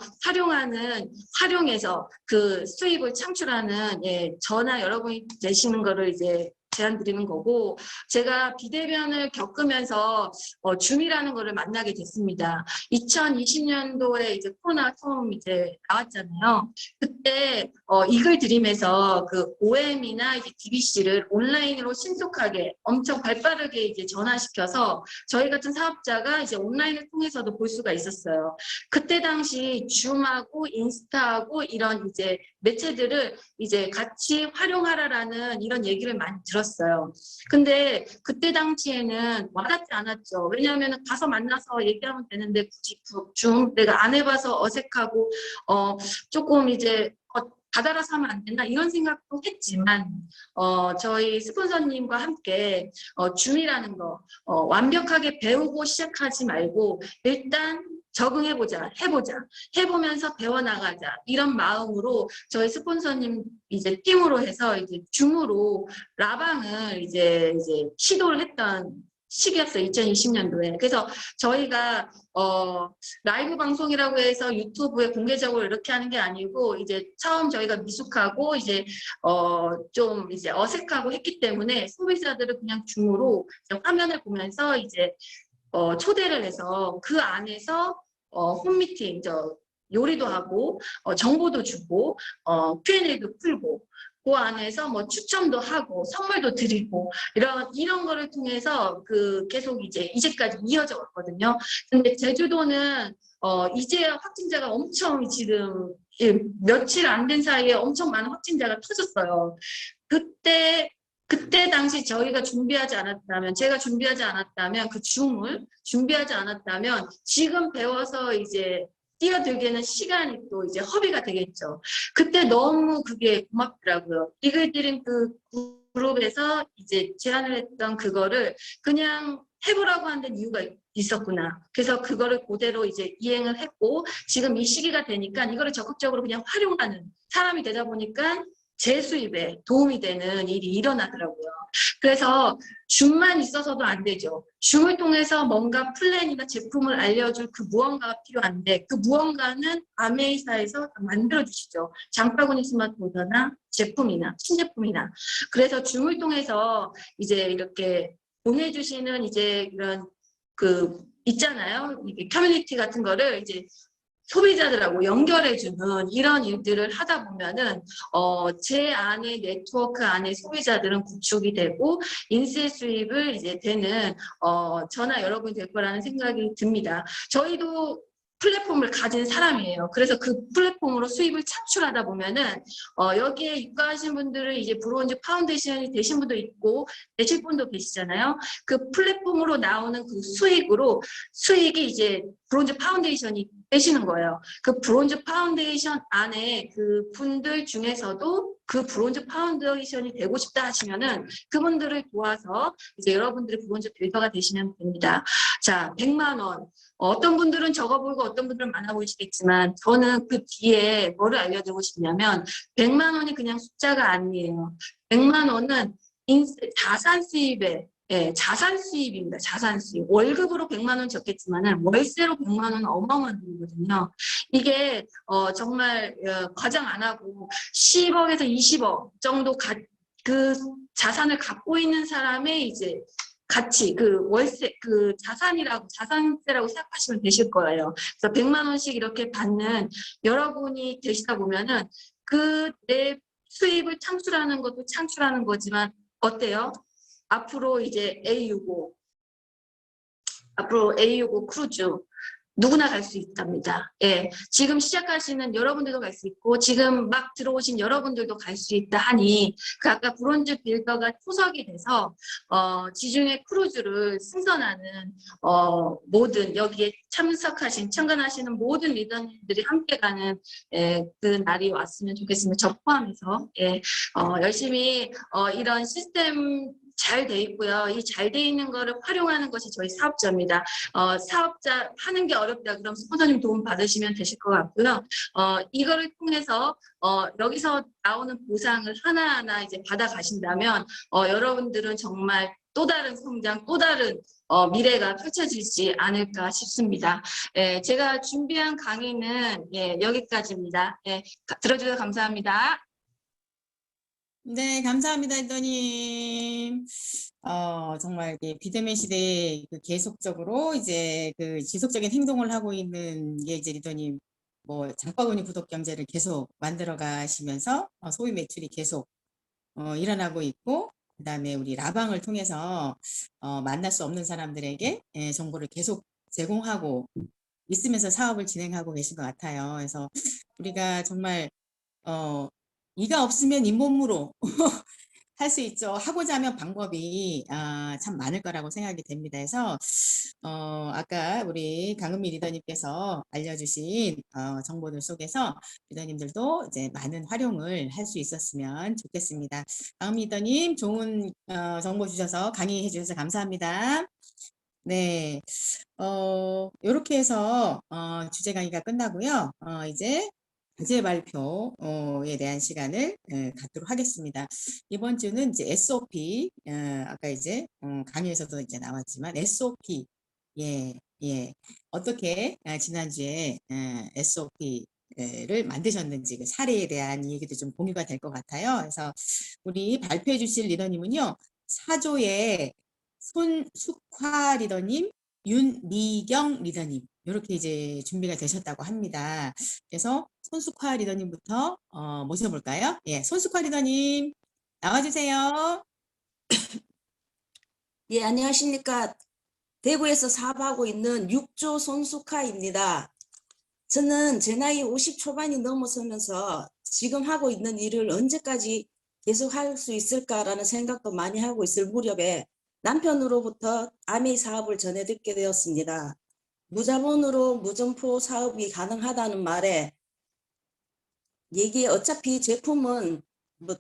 D: 활용해서 그 수입을 창출하는, 예, 저나 여러분이 되시는 거를 이제 제안 드리는 거고, 제가 비대면을 겪으면서 줌이라는 거를 만나게 됐습니다. 2020년도에 이제 코로나 처음 이제 나왔잖아요. 그때 이글 드림에서 그 OM이나 이제 DBC를 온라인으로 신속하게 엄청 발빠르게 이제 전환시켜서 저희 같은 사업자가 이제 온라인을 통해서도 볼 수가 있었어요. 그때 당시 줌하고 인스타하고 이런 이제 매체들을 이제 같이 활용하라라는 이런 얘기를 많이 들었어요. 근데 그때 당시에는 와닿지 않았죠. 왜냐하면 가서 만나서 얘기하면 되는데 굳이 줌 내가 안 해봐서 어색하고 조금 이제 다달아서 하면 안 된다 이런 생각도 했지만 저희 스폰서님과 함께 줌이라는 거 완벽하게 배우고 시작하지 말고 일단 적응해보자, 해보면서 배워나가자 이런 마음으로 저희 스폰서님 이제 팀으로 해서 이제 줌으로 라방을 이제 시도를 했던 시기였어요. 2020년도에. 그래서 저희가 라이브 방송이라고 해서 유튜브에 공개적으로 이렇게 하는 게 아니고 이제 처음 저희가 미숙하고 이제 좀 이제 어색하고 했기 때문에 소비자들을 그냥 줌으로 화면을 보면서 이제 초대를 해서 그 안에서 홈미팅, 요리도 하고 정보도 주고 Q&A도 풀고 그 안에서 뭐 추첨도 하고 선물도 드리고 이런 거를 통해서 그 계속 이제까지 이어져 왔거든요. 근데 제주도는 이제 확진자가 엄청 지금 며칠 안 된 사이에 엄청 많은 확진자가 터졌어요. 그때 당시 저희가 준비하지 않았다면, 제가 준비하지 않았다면, 그 줌을 준비하지 않았다면, 지금 배워서 이제 뛰어들기에는 시간이 또 이제 허비가 되겠죠. 그때 너무 그게 고맙더라고요. 이글드림 그 그룹에서 이제 제안을 했던 그거를 그냥 해보라고 하는 이유가 있었구나. 그래서 그거를 그대로 이제 이행을 했고, 지금 이 시기가 되니까 이거를 적극적으로 그냥 활용하는 사람이 되다 보니까 제 수입에 도움이 되는 일이 일어나더라고요. 그래서 줌만 있어서도 안 되죠. 줌을 통해서 뭔가 플랜이나 제품을 알려줄 그 무언가가 필요한데 그 무언가는 아메이사에서 만들어 주시죠. 장바구니 스마트 오더나 제품이나 신제품이나. 그래서 줌을 통해서 이제 이렇게 보내주시는 이제 이런 그 있잖아요. 이게 커뮤니티 같은 거를 이제 소비자들하고 연결해주는 이런 일들을 하다 보면은 제 안에 네트워크 안에 소비자들은 구축이 되고 인세 수입을 이제 되는 저나 여러분이 될 거라는 생각이 듭니다. 저희도 플랫폼을 가진 사람이에요. 그래서 그 플랫폼으로 수입을 창출하다 보면은 여기에 입과하신 분들은 이제 브론즈 파운데이션이 되신 분도 있고 되실 분도 계시잖아요. 그 플랫폼으로 나오는 그 수익이 이제 브론즈 파운데이션이 되시는 거예요. 그 브론즈 파운데이션 안에 그 분들 중에서도 그 브론즈 파운데이션이 되고 싶다 하시면은 그분들을 도와서 이제 여러분들이 브론즈 빌더가 되시면 됩니다. 자, 100만 원. 어떤 분들은 적어 보이고 어떤 분들은 많아 보이시겠지만 저는 그 뒤에 뭐를 알려드리고 싶냐면 100만 원이 그냥 숫자가 아니에요. 100만 원은 자산 수입에 자산 수입입니다. 자산 수입. 월급으로 100만 원 적겠지만은 월세로 100만 원은 어마어마한 돈이거든요. 이게 정말 과장 안 하고 10억에서 20억 정도 그 자산을 갖고 있는 사람의 이제 같이 그 월세 그 자산세라고 생각하시면 되실 거예요. 그래서 100만 원씩 이렇게 받는 여러분이 되시다 보면은 그 내 수입을 창출하는 것도 창출하는 거지만 어때요? 앞으로 이제 A65 크루즈 누구나 갈 수 있답니다. 예, 지금 시작하시는 여러분들도 갈 수 있고 지금 막 들어오신 여러분들도 갈 수 있다 하니 그 아까 브론즈 빌더가 초석이 돼서 지중해 크루즈를 승선하는 모든 여기에 참가하시는 모든 리더님들이 함께 가는 그 날이 왔으면 좋겠습니다. 저 포함해서 열심히 이런 시스템 잘 돼 있고요. 이 잘 돼 있는 거를 활용하는 것이 저희 사업자입니다. 사업자 하는 게 어렵다 그럼 스폰서님 도움 받으시면 되실 것 같고요. 이거를 통해서 여기서 나오는 보상을 하나하나 이제 받아 가신다면 여러분들은 정말 또 다른 성장, 또 다른 미래가 펼쳐지지 않을까 싶습니다. 제가 준비한 강의는 여기까지입니다. 들어주셔서 감사합니다.
A: 네, 감사합니다, 리더님. 정말 이게 비대면 시대에 그 계속적으로 이제 그 지속적인 행동을 하고 있는 게 이제 리더님 뭐 장바구니 구독 경제를 계속 만들어 가시면서 소비 매출이 계속 일어나고 있고, 그다음에 우리 라방을 통해서 만날 수 없는 사람들에게 정보를 계속 제공하고 있으면서 사업을 진행하고 계신 것 같아요. 그래서 우리가 정말 이가 없으면 잇몸으로 할 수 있죠. 하고자 하면 방법이 참 많을 거라고 생각이 됩니다. 그래서 아까 우리 강은미 리더님께서 알려주신 정보들 속에서 리더님들도 이제 많은 활용을 할 수 있었으면 좋겠습니다. 강은미 리더님 좋은 정보 주셔서 강의해 주셔서 감사합니다. 네, 이렇게 해서 주제 강의가 끝나고요. 이제 과제 발표에 대한 시간을 갖도록 하겠습니다. 이번 주는 이제 SOP, 아까 이제 강의에서도 이제 나왔지만 SOP, 예, 어떻게 지난주에 SOP를 만드셨는지 그 사례에 대한 얘기도 좀 공유가 될 것 같아요. 그래서 우리 발표해 주실 리더님은요, 사조의 손숙화 리더님, 윤미경 리더님 이렇게 이제 준비가 되셨다고 합니다. 그래서 손숙화 리더님부터 모셔볼까요? 예, 손숙화 리더님 나와주세요.
E: 예, 안녕하십니까. 대구에서 사업하고 있는 육조 손숙화입니다. 저는 제 나이 50 초반이 넘어서면서 지금 하고 있는 일을 언제까지 계속 할 수 있을까라는 생각도 많이 하고 있을 무렵에 남편으로부터 아메이 사업을 전해 듣게 되었습니다. 무자본으로 무점포 사업이 가능하다는 말에 얘기에 어차피 제품은 뭐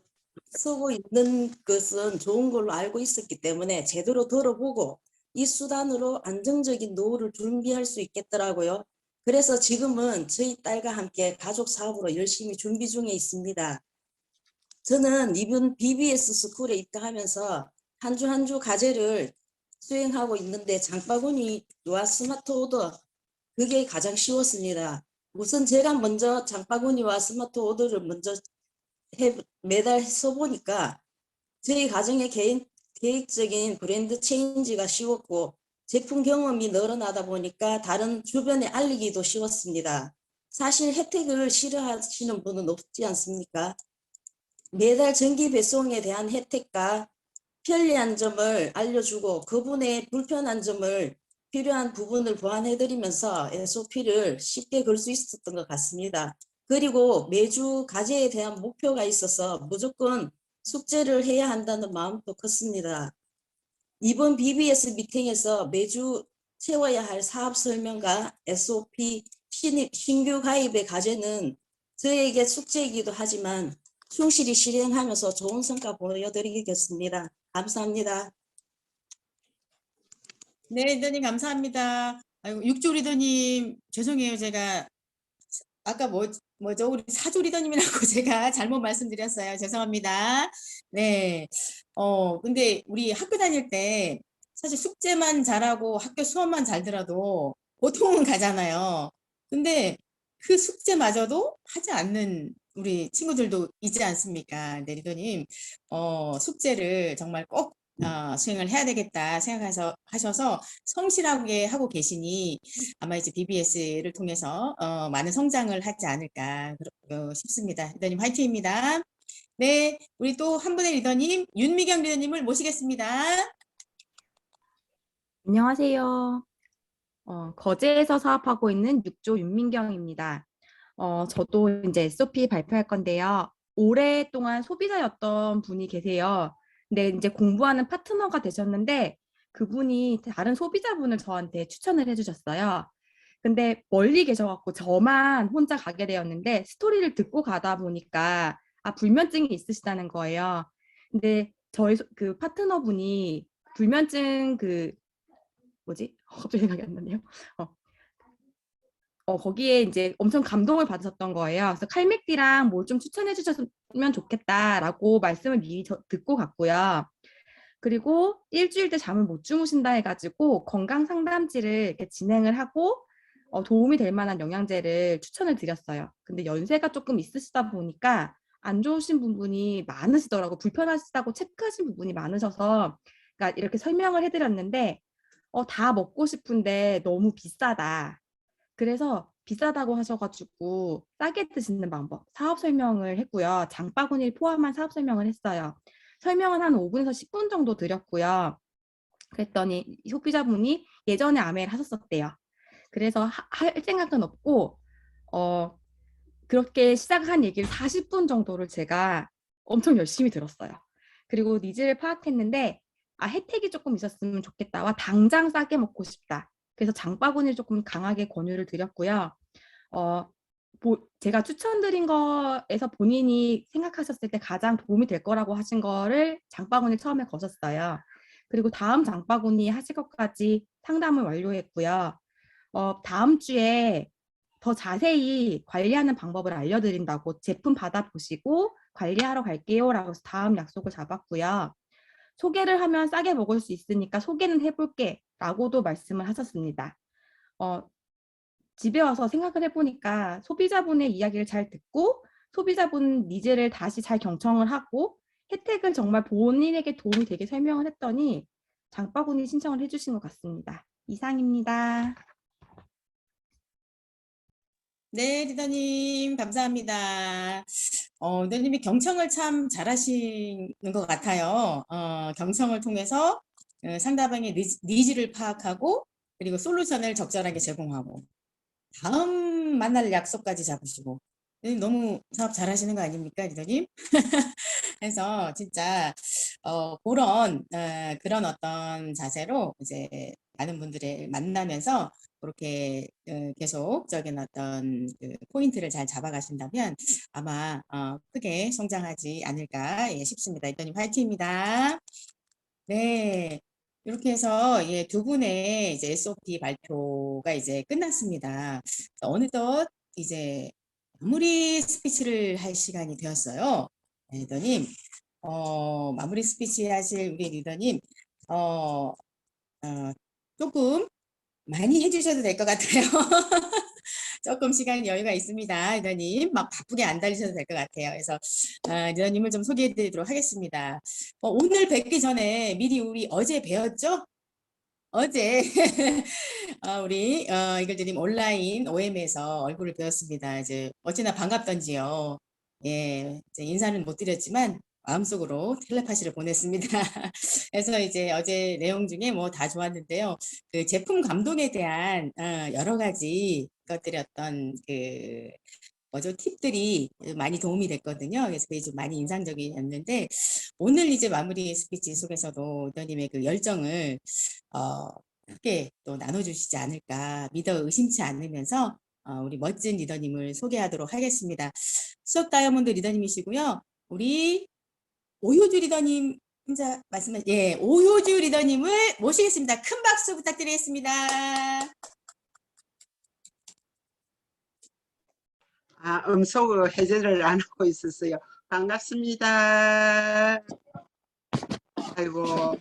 E: 쓰고 있는 것은 좋은 걸로 알고 있었기 때문에 제대로 들어보고 이 수단으로 안정적인 노후를 준비할 수 있겠더라고요. 그래서 지금은 저희 딸과 함께 가족 사업으로 열심히 준비 중에 있습니다. 저는 이번 BBS 스쿨에 입학하면서 한 주 한 주 과제를 수행하고 있는데 장바구니와 스마트 오더 그게 가장 쉬웠습니다. 우선 제가 먼저 장바구니와 스마트 오더를 먼저 매달 써보니까 저희 가정의 계획적인 브랜드 체인지가 쉬웠고 제품 경험이 늘어나다 보니까 다른 주변에 알리기도 쉬웠습니다. 사실 혜택을 싫어하시는 분은 없지 않습니까? 매달 정기 배송에 대한 혜택과 편리한 점을 알려주고 그분의 불편한 점을 필요한 부분을 보완해드리면서 SOP를 쉽게 걸 수 있었던 것 같습니다. 그리고 매주 과제에 대한 목표가 있어서 무조건 숙제를 해야 한다는 마음도 컸습니다. 이번 BBS 미팅에서 매주 채워야 할 사업 설명과 SOP 신규 가입의 과제는 저에게 숙제이기도 하지만 충실히 실행하면서 좋은 성과 보여드리겠습니다. 감사합니다.
A: 네, 리더님 감사합니다. 아이고, 육조 리더님 죄송해요. 제가 아까 뭐죠? 우리 사조 리더님이라고 제가 잘못 말씀드렸어요. 죄송합니다. 네. 근데 우리 학교 다닐 때 사실 숙제만 잘하고 학교 수업만 잘 들어도 보통은 가잖아요. 근데 그 숙제마저도 하지 않는 우리 친구들도 있지 않습니까? 네, 리더님, 숙제를 정말 꼭 수행을 해야 되겠다 하셔서 성실하게 하고 계시니 아마 이제 BBS를 통해서 많은 성장을 하지 않을까 싶습니다. 리더님 화이팅입니다. 네, 우리 또 한 분의 리더님 윤미경 리더님을 모시겠습니다.
F: 안녕하세요. 거제에서 사업하고 있는 6조 윤민경입니다. 저도 이제 SOP 발표할 건데요. 오랫동안 소비자였던 분이 계세요. 근데 이제 공부하는 파트너가 되셨는데 그분이 다른 소비자분을 저한테 추천을 해주셨어요. 근데 멀리 계셔갖고 저만 혼자 가게 되었는데 스토리를 듣고 가다 보니까 불면증이 있으시다는 거예요. 근데 저희 그 파트너분이 불면증 뭐지? 갑자기 생각이 안 나네요. 거기에 이제 엄청 감동을 받으셨던 거예요. 그래서 칼맥디랑 뭘 좀 추천해 주셨으면 좋겠다라고 말씀을 미리 듣고 갔고요. 그리고 일주일 때 잠을 못 주무신다 해가지고 건강 상담지를 이렇게 진행을 하고 도움이 될 만한 영양제를 추천을 드렸어요. 근데 연세가 조금 있으시다 보니까 안 좋으신 부분이 많으시더라고. 불편하시다고 체크하신 부분이 많으셔서 그러니까 이렇게 설명을 해드렸는데 다 먹고 싶은데 너무 비싸다. 그래서 비싸다고 하셔가지고 싸게 드시는 방법 사업 설명을 했고요. 장바구니를 포함한 사업 설명을 했어요. 설명은 한 5분에서 10분 정도 드렸고요. 그랬더니 소비자분이 예전에 아메를 하셨었대요. 그래서 할 생각은 없고 그렇게 시작한 얘기를 40분 정도를 제가 엄청 열심히 들었어요. 그리고 니즈를 파악했는데 혜택이 조금 있었으면 좋겠다와 당장 싸게 먹고 싶다. 그래서 장바구니를 조금 강하게 권유를 드렸고요. 제가 추천드린 거에서 본인이 생각하셨을 때 가장 도움이 될 거라고 하신 거를 장바구니 처음에 거셨어요. 그리고 다음 장바구니 하실 것까지 상담을 완료했고요. 다음 주에 더 자세히 관리하는 방법을 알려드린다고 제품 받아보시고 관리하러 갈게요 라고 해서 다음 약속을 잡았고요. 소개를 하면 싸게 먹을 수 있으니까 소개는 해볼게 라고도 말씀을 하셨습니다. 집에 와서 생각을 해보니까 소비자분의 이야기를 잘 듣고 소비자분 니즈를 다시 잘 경청을 하고 혜택을 정말 본인에게 도움이 되게 설명을 했더니 장바구니 신청을 해주신 것 같습니다. 이상입니다.
A: 네, 리더님, 감사합니다. 리더님이 경청을 참 잘하시는 것 같아요. 경청을 통해서 상대방의 니즈를 파악하고 그리고 솔루션을 적절하게 제공하고 다음 만날 약속까지 잡으시고 너무 사업 잘하시는 거 아닙니까, 리더님? 그래서 진짜 그런 어떤 자세로 이제 많은 분들을 만나면서 그렇게 계속적인 어떤 포인트를 잘 잡아가신다면 아마 크게 성장하지 않을까 싶습니다. 리더님 화이팅입니다. 네. 이렇게 해서 두 분의 이제 SOP 발표가 이제 끝났습니다. 어느덧 이제 마무리 스피치를 할 시간이 되었어요. 네, 리더님, 마무리 스피치 하실 우리 리더님, 조금 많이 해주셔도 될 것 같아요. 조금 시간 여유가 있습니다. 리더님, 막 바쁘게 안 달리셔도 될 것 같아요. 그래서 리더님을 좀 소개해 드리도록 하겠습니다. 오늘 뵙기 전에 미리 우리 어제 배웠죠? 어제 우리 이글드님 온라인 OM에서 얼굴을 배웠습니다. 이제 어찌나 반갑던지요. 예, 이제 인사는 못 드렸지만 마음속으로 텔레파시를 보냈습니다. 그래서 이제 어제 내용 중에 뭐 다 좋았는데요. 그 제품 감동에 대한 여러 가지 것들이 어떤 뭐죠? 팁들이 많이 도움이 됐거든요. 그래서 그게 좀 많이 인상적이었는데 오늘 이제 마무리 스피치 속에서도 리더님의 그 열정을 크게 또 나눠주시지 않을까 믿어 의심치 않으면서 우리 멋진 리더님을 소개하도록 하겠습니다. 수석 다이아몬드 리더님이시고요. 우리 오효주 리더님 혼자 말씀해 오효주 리더님을 모시겠습니다. 큰 박수 부탁드리겠습니다.
G: 음성으로 해제를 안 하고 있었어요. 반갑습니다. 아이고.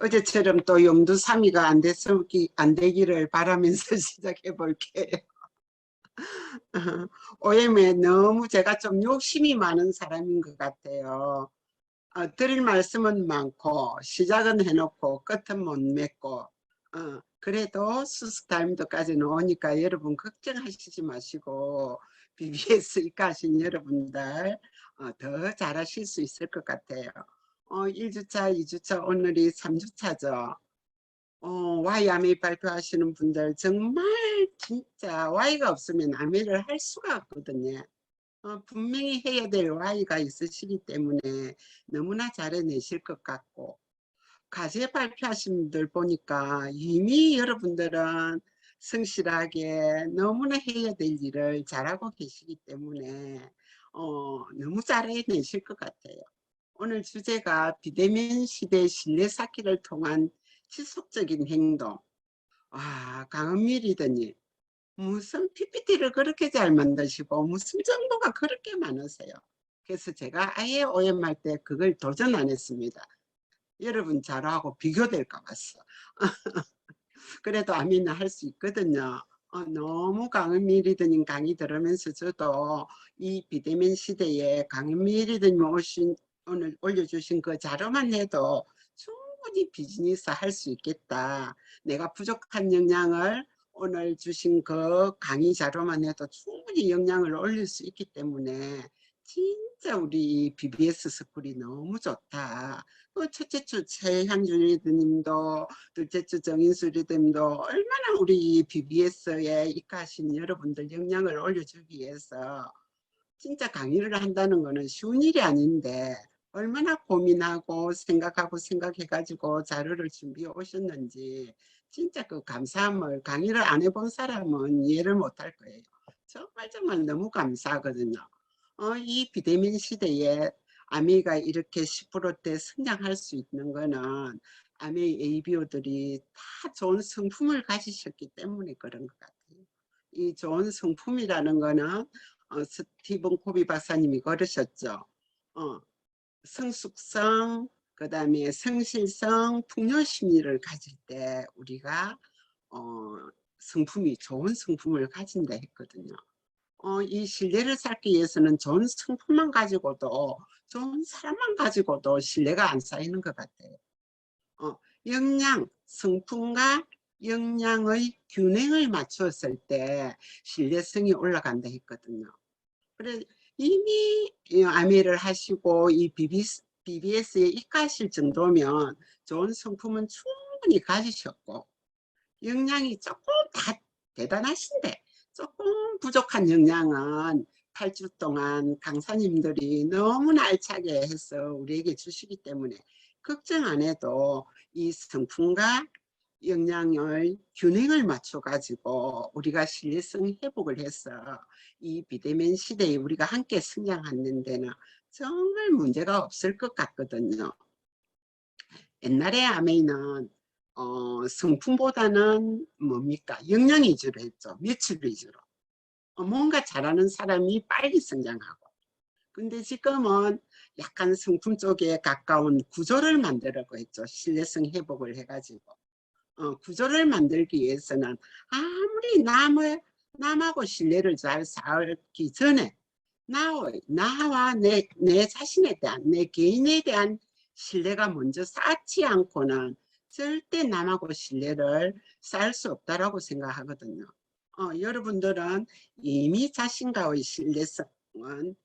G: 어제처럼 또 염두삼이가 안 되기를 바라면서 시작해 볼게요. OM에 너무 제가 좀 욕심이 많은 사람인 것 같아요. 드릴 말씀은 많고 시작은 해놓고 끝은 못 맺고 그래도 수스타임드까지는 오니까 여러분 걱정하시지 마시고 BBS 입가하신 여러분들 더 잘하실 수 있을 것 같아요. 1주차, 2주차, 오늘이 3주차죠. Y 아메이 발표하시는 분들 정말 진짜 Y가 없으면 아메이를 할 수가 없거든요. 분명히 해야 될 Y가 있으시기 때문에 너무나 잘해내실 것 같고, 과제 발표하신 분들 보니까 이미 여러분들은 성실하게 너무나 해야 될 일을 잘하고 계시기 때문에 너무 잘해내실 것 같아요. 오늘 주제가 비대면 시대 신뢰 쌓기를 통한 지속적인 행동. 강은미 리더님, 무슨 PPT를 그렇게 잘 만드시고 무슨 정보가 그렇게 많으세요. 그래서 제가 아예 OM할 때 그걸 도전 안 했습니다. 여러분 잘하고 비교될까 봤어. 그래도 아미는 할 수 있거든요. 너무 강은미 리더님 강의 들으면서 저도 이 비대면 시대에 강은미 리더님 오늘 올려주신 그 자료만 해도 충분히 비즈니스 할 수 있겠다. 내가 부족한 역량을 오늘 주신 그 강의 자료만 해도 충분히 역량을 올릴 수 있기 때문에 진짜 우리 BBS 스쿨이 너무 좋다. 첫째 주 최향준 리더님도, 둘째 주 정인수 리더님도 얼마나 우리 BBS에 입가하신 여러분들 역량을 올려주기 위해서 진짜 강의를 한다는 거는 쉬운 일이 아닌데 얼마나 고민하고 생각해가지고 자료를 준비해 오셨는지 진짜 그 감사함을 강의를 안 해본 사람은 이해를 못할 거예요. 정말 너무 감사하거든요. 이 비대면 시대에 아메이가 이렇게 10%대 성장할 수 있는 거는 아메이 ABO들이 다 좋은 성품을 가지셨기 때문에 그런 것 같아요. 이 좋은 성품이라는 거는 스티븐 코비 박사님이 그러셨죠. 성숙성, 그 다음에 성실성, 풍요심리를 가질 때 우리가 성품이 좋은 성품을 가진다 했거든요. 이 신뢰를 쌓기 위해서는 좋은 성품만 가지고도, 좋은 사람만 가지고도 신뢰가 안 쌓이는 것 같아요. 역량, 성품과 역량의 균형을 맞추었을 때 신뢰성이 올라간다 했거든요. 그래 이미 아메이를 하시고 이 BBS에 입가하실 정도면 좋은 성품은 충분히 가지셨고 역량이 조금 다 대단하신데 조금 부족한 역량은 8주 동안 강사님들이 너무나 알차게 해서 우리에게 주시기 때문에 걱정 안 해도 이 성품과 역량을 균형을 맞춰 가지고 우리가 신뢰성 회복을 해서 이 비대면 시대에 우리가 함께 성장하는 데는 정말 문제가 없을 것 같거든요. 옛날에 아메이는 성품보다는 뭡니까? 역량 위주로 했죠. 매출 위주로. 뭔가 잘하는 사람이 빨리 성장하고. 근데 지금은 약간 성품 쪽에 가까운 구조를 만들려고 했죠. 신뢰성 회복을 해가지고. 구조를 만들기 위해서는 아무리 남하고 신뢰를 잘 쌓기 전에 나와 내 자신에 대한, 내 개인에 대한 신뢰가 먼저 쌓지 않고는 절대 남하고 신뢰를 쌓을 수 없다라고 생각하거든요. 여러분들은 이미 자신과의 신뢰성은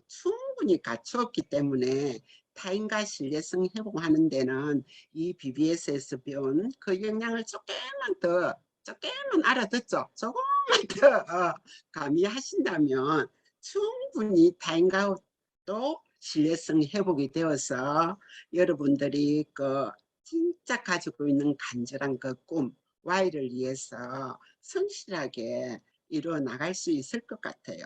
G: 충분히 갖추었기 때문에 타인과 신뢰성 회복하는 데는 이 BBS에서 배운 그 역량을 조금만 알아듣죠. 조금만 더 가미하신다면 충분히 타인과도 신뢰성 회복이 되어서 여러분들이 그 진짜 가지고 있는 간절한 그 꿈, Y를 위해서 성실하게 이루어 나갈 수 있을 것 같아요.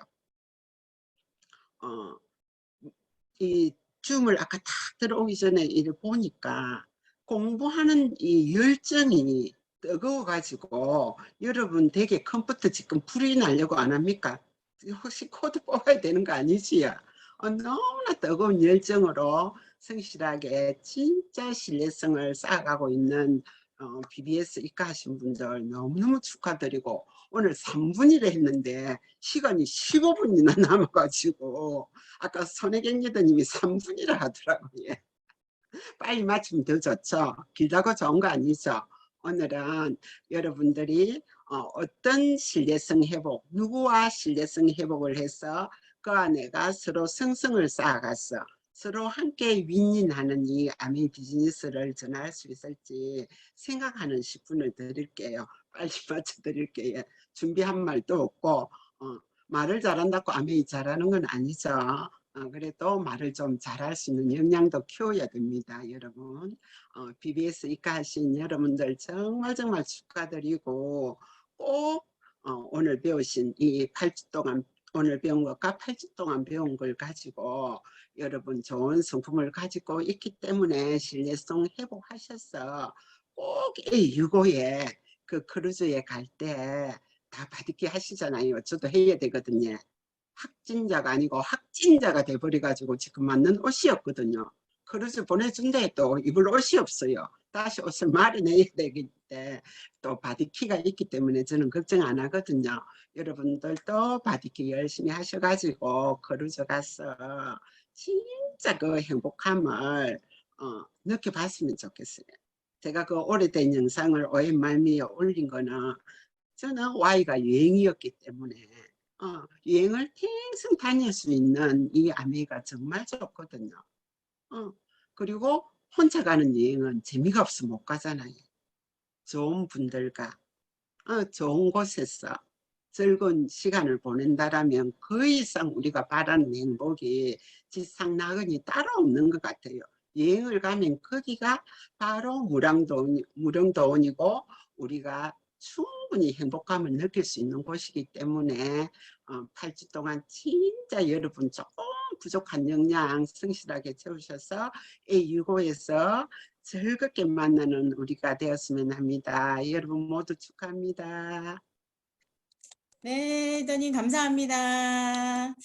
G: 이 줌을 아까 딱 들어오기 전에 이를 보니까 공부하는 이 열정이 뜨거워가지고 여러분 되게 컴퓨터 지금 불이 나려고 안 합니까? 혹시 코드 뽑아야 되는 거 아니지요? 너무나 뜨거운 열정으로 성실하게 진짜 신뢰성을 쌓아가고 있는 BBS 입가하신 분들 너무너무 축하드리고 오늘 3분이라 했는데 시간이 15분이나 남아가지고 아까 손혜경 리더님이 3분이라 하더라고요. 빨리 맞추면 더 좋죠. 길다고 좋은 거 아니죠. 오늘은 여러분들이 어떤 신뢰성 회복, 누구와 신뢰성 회복을 해서 그 안에가 서로 성성을 쌓아갔어. 서로 함께 윈윈하는 이 아메 비즈니스를 전할 수 있을지 생각하는 10분을 드릴게요. 빨리 맞춰드릴게요. 준비한 말도 없고 말을 잘한다고 아메이 잘하는 건 아니죠. 그래도 말을 좀 잘할 수 있는 역량도 키워야 됩니다, 여러분. BBS 입가하신 여러분들 정말 축하드리고 꼭 오늘 배우신 이 8주 동안 오늘 배운 것과 8주 동안 배운 걸 가지고 여러분 좋은 성품을 가지고 있기 때문에 신뢰성 회복하셔서 꼭 이 유고에 그 크루즈에 갈 때 다 받기 하시잖아요. 저도 해야 되거든요. 확진자가 아니고 확진자가 돼버려가지고 지금 맞는 옷이 없거든요. 크루즈 보내준데 또 입을 옷이 없어요. 다시 옷을 마련해야 되기 때문에 또 바디키가 있기 때문에 저는 걱정 안 하거든요. 여러분들도 바디키 열심히 하셔가지고 크루즈 가서 진짜 그 행복함을 느껴봤으면 좋겠어요. 제가 그 오래된 영상을 OMR미에 올린 거는 저는 Y가 유행이었기 때문에 여행을 탱성 다닐 수 있는 이 아메가 정말 좋거든요. 그리고 혼자 가는 여행은 재미가 없어 못 가잖아요. 좋은 분들과 좋은 곳에서 즐거운 시간을 보낸다라면 그 이상 우리가 바라는 행복이 지상 낙원이 따로 없는 것 같아요. 여행을 가면 거기가 바로 무령도원이고 우리가 충분히 행복감을 느낄 수 있는 곳이기 때문에 8주 동안 진짜 여러분 조금 부족한 역량 성실하게 채우셔서 이 유고에서 즐겁게 만나는 우리가 되었으면 합니다. 여러분 모두 축하합니다.
A: 네, 리더님 감사합니다.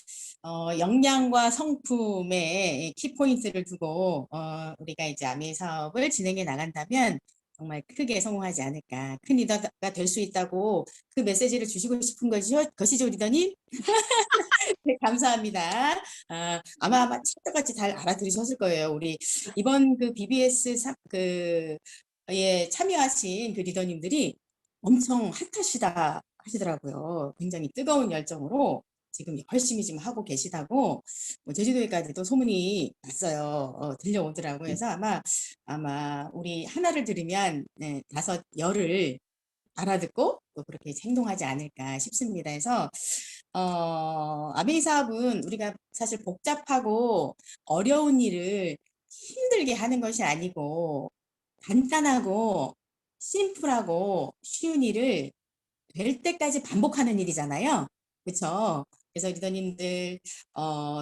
A: 역량과 성품의 키포인트를 두고 우리가 이제 아메 사업을 진행해 나간다면 정말 크게 성공하지 않을까. 큰 리더가 될 수 있다고 그 메시지를 주시고 싶은 것이죠, 리더님? 네, 감사합니다. 아마 찰떡같이 잘 알아들으셨을 거예요. 우리 이번 그 BBS 에 참여하신 그 리더님들이 엄청 핫하시다 하시더라고요. 굉장히 뜨거운 열정으로 지금 열심히 지금 하고 계시다고 뭐 제주도에까지도 소문이 났어요. 들려오더라고요. 그래서 아마 우리 하나를 들으면 네, 5열을 알아듣고 또 그렇게 행동하지 않을까 싶습니다. 그래서 아메이 사업은 우리가 사실 복잡하고 어려운 일을 힘들게 하는 것이 아니고 간단하고 심플하고 쉬운 일을 될 때까지 반복하는 일이잖아요. 그렇죠? 그래서 리더님들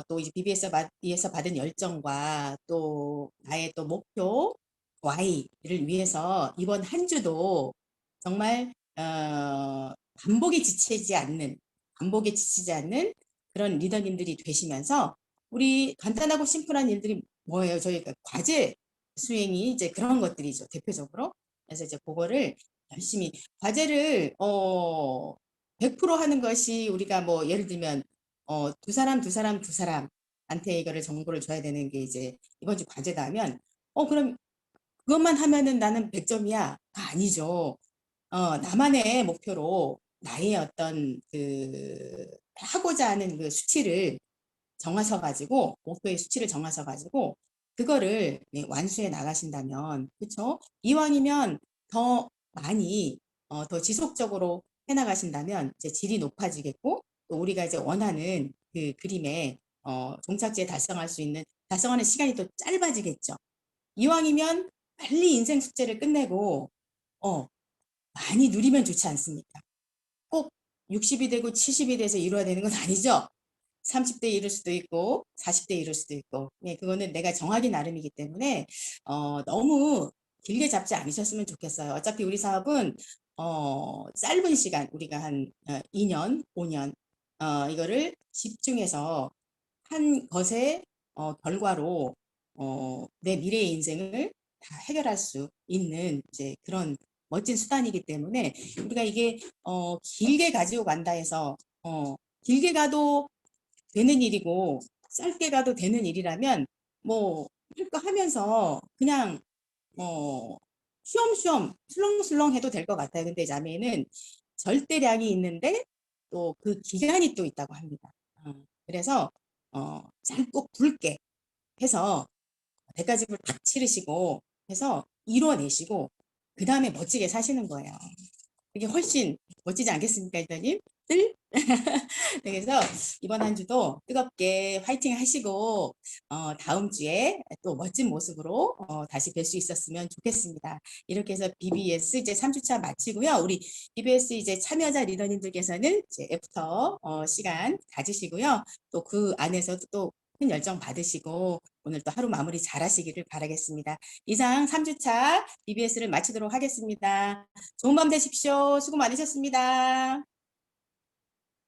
A: 또 이제 BBS에서 받은 열정과 또 나의 또 목표 Y를 위해서 이번 한 주도 정말 반복에 지치지 않는 그런 리더님들이 되시면서 우리 간단하고 심플한 일들이 뭐예요? 저희가 과제 수행이 이제 그런 것들이죠. 대표적으로. 그래서 이제 그거를 열심히 과제를 100% 하는 것이 우리가 뭐 예를 들면 두 사람한테 이거를 정보를 줘야 되는 게 이제 이번 주 과제다 하면 그럼 그것만 하면은 나는 100점이야. 아니죠. 나만의 목표로 나의 어떤 그 하고자 하는 그 수치를 정하셔 가지고 목표의 수치를 정하셔 가지고 그거를 네, 완수해 나가신다면 그렇죠? 이왕이면 더 많이 더 지속적으로 해 나가신다면 이제 질이 높아지겠고 또 우리가 이제 원하는 그 그림에 종착지에 달성하는 시간이 또 짧아지겠죠. 이왕이면 빨리 인생 숙제를 끝내고 많이 누리면 좋지 않습니까? 꼭 60이 되고 70이 돼서 이루어야 되는 건 아니죠. 30대 이룰 수도 있고 40대 이룰 수도 있고 네, 그거는 내가 정하기 나름이기 때문에 너무 길게 잡지 않으셨으면 좋겠어요. 어차피 우리 사업은 짧은 시간 우리가 한 2년, 5년 이거를 집중해서 한 것의 결과로 내 미래의 인생을 다 해결할 수 있는 이제 그런 멋진 수단이기 때문에 우리가 이게 길게 가지고 간다 해서 길게 가도 되는 일이고 짧게 가도 되는 일이라면 뭐 할 거 하면서 그냥 쉬엄쉬엄 술렁술렁 해도 될 것 같아요. 근데 자매는 절대량이 있는데 또 그 기간이 또 있다고 합니다. 그래서 잘 꼭 굵게 해서 대가집을 탁 치르시고 해서 이뤄내시고 그 다음에 멋지게 사시는 거예요. 그게 훨씬 멋지지 않겠습니까, 일단님? 들? 네, 그래서 이번 한 주도 뜨겁게 화이팅 하시고 다음 주에 또 멋진 모습으로 다시 뵐 수 있었으면 좋겠습니다. 이렇게 해서 BBS 이제 3주차 마치고요. 우리 BBS 이제 참여자 리더님들께서는 이제 애프터 시간 가지시고요. 또 그 안에서도 또 큰 열정 받으시고 오늘 또 하루 마무리 잘 하시기를 바라겠습니다. 이상 3주차 BBS를 마치도록 하겠습니다. 좋은 밤 되십시오. 수고 많으셨습니다.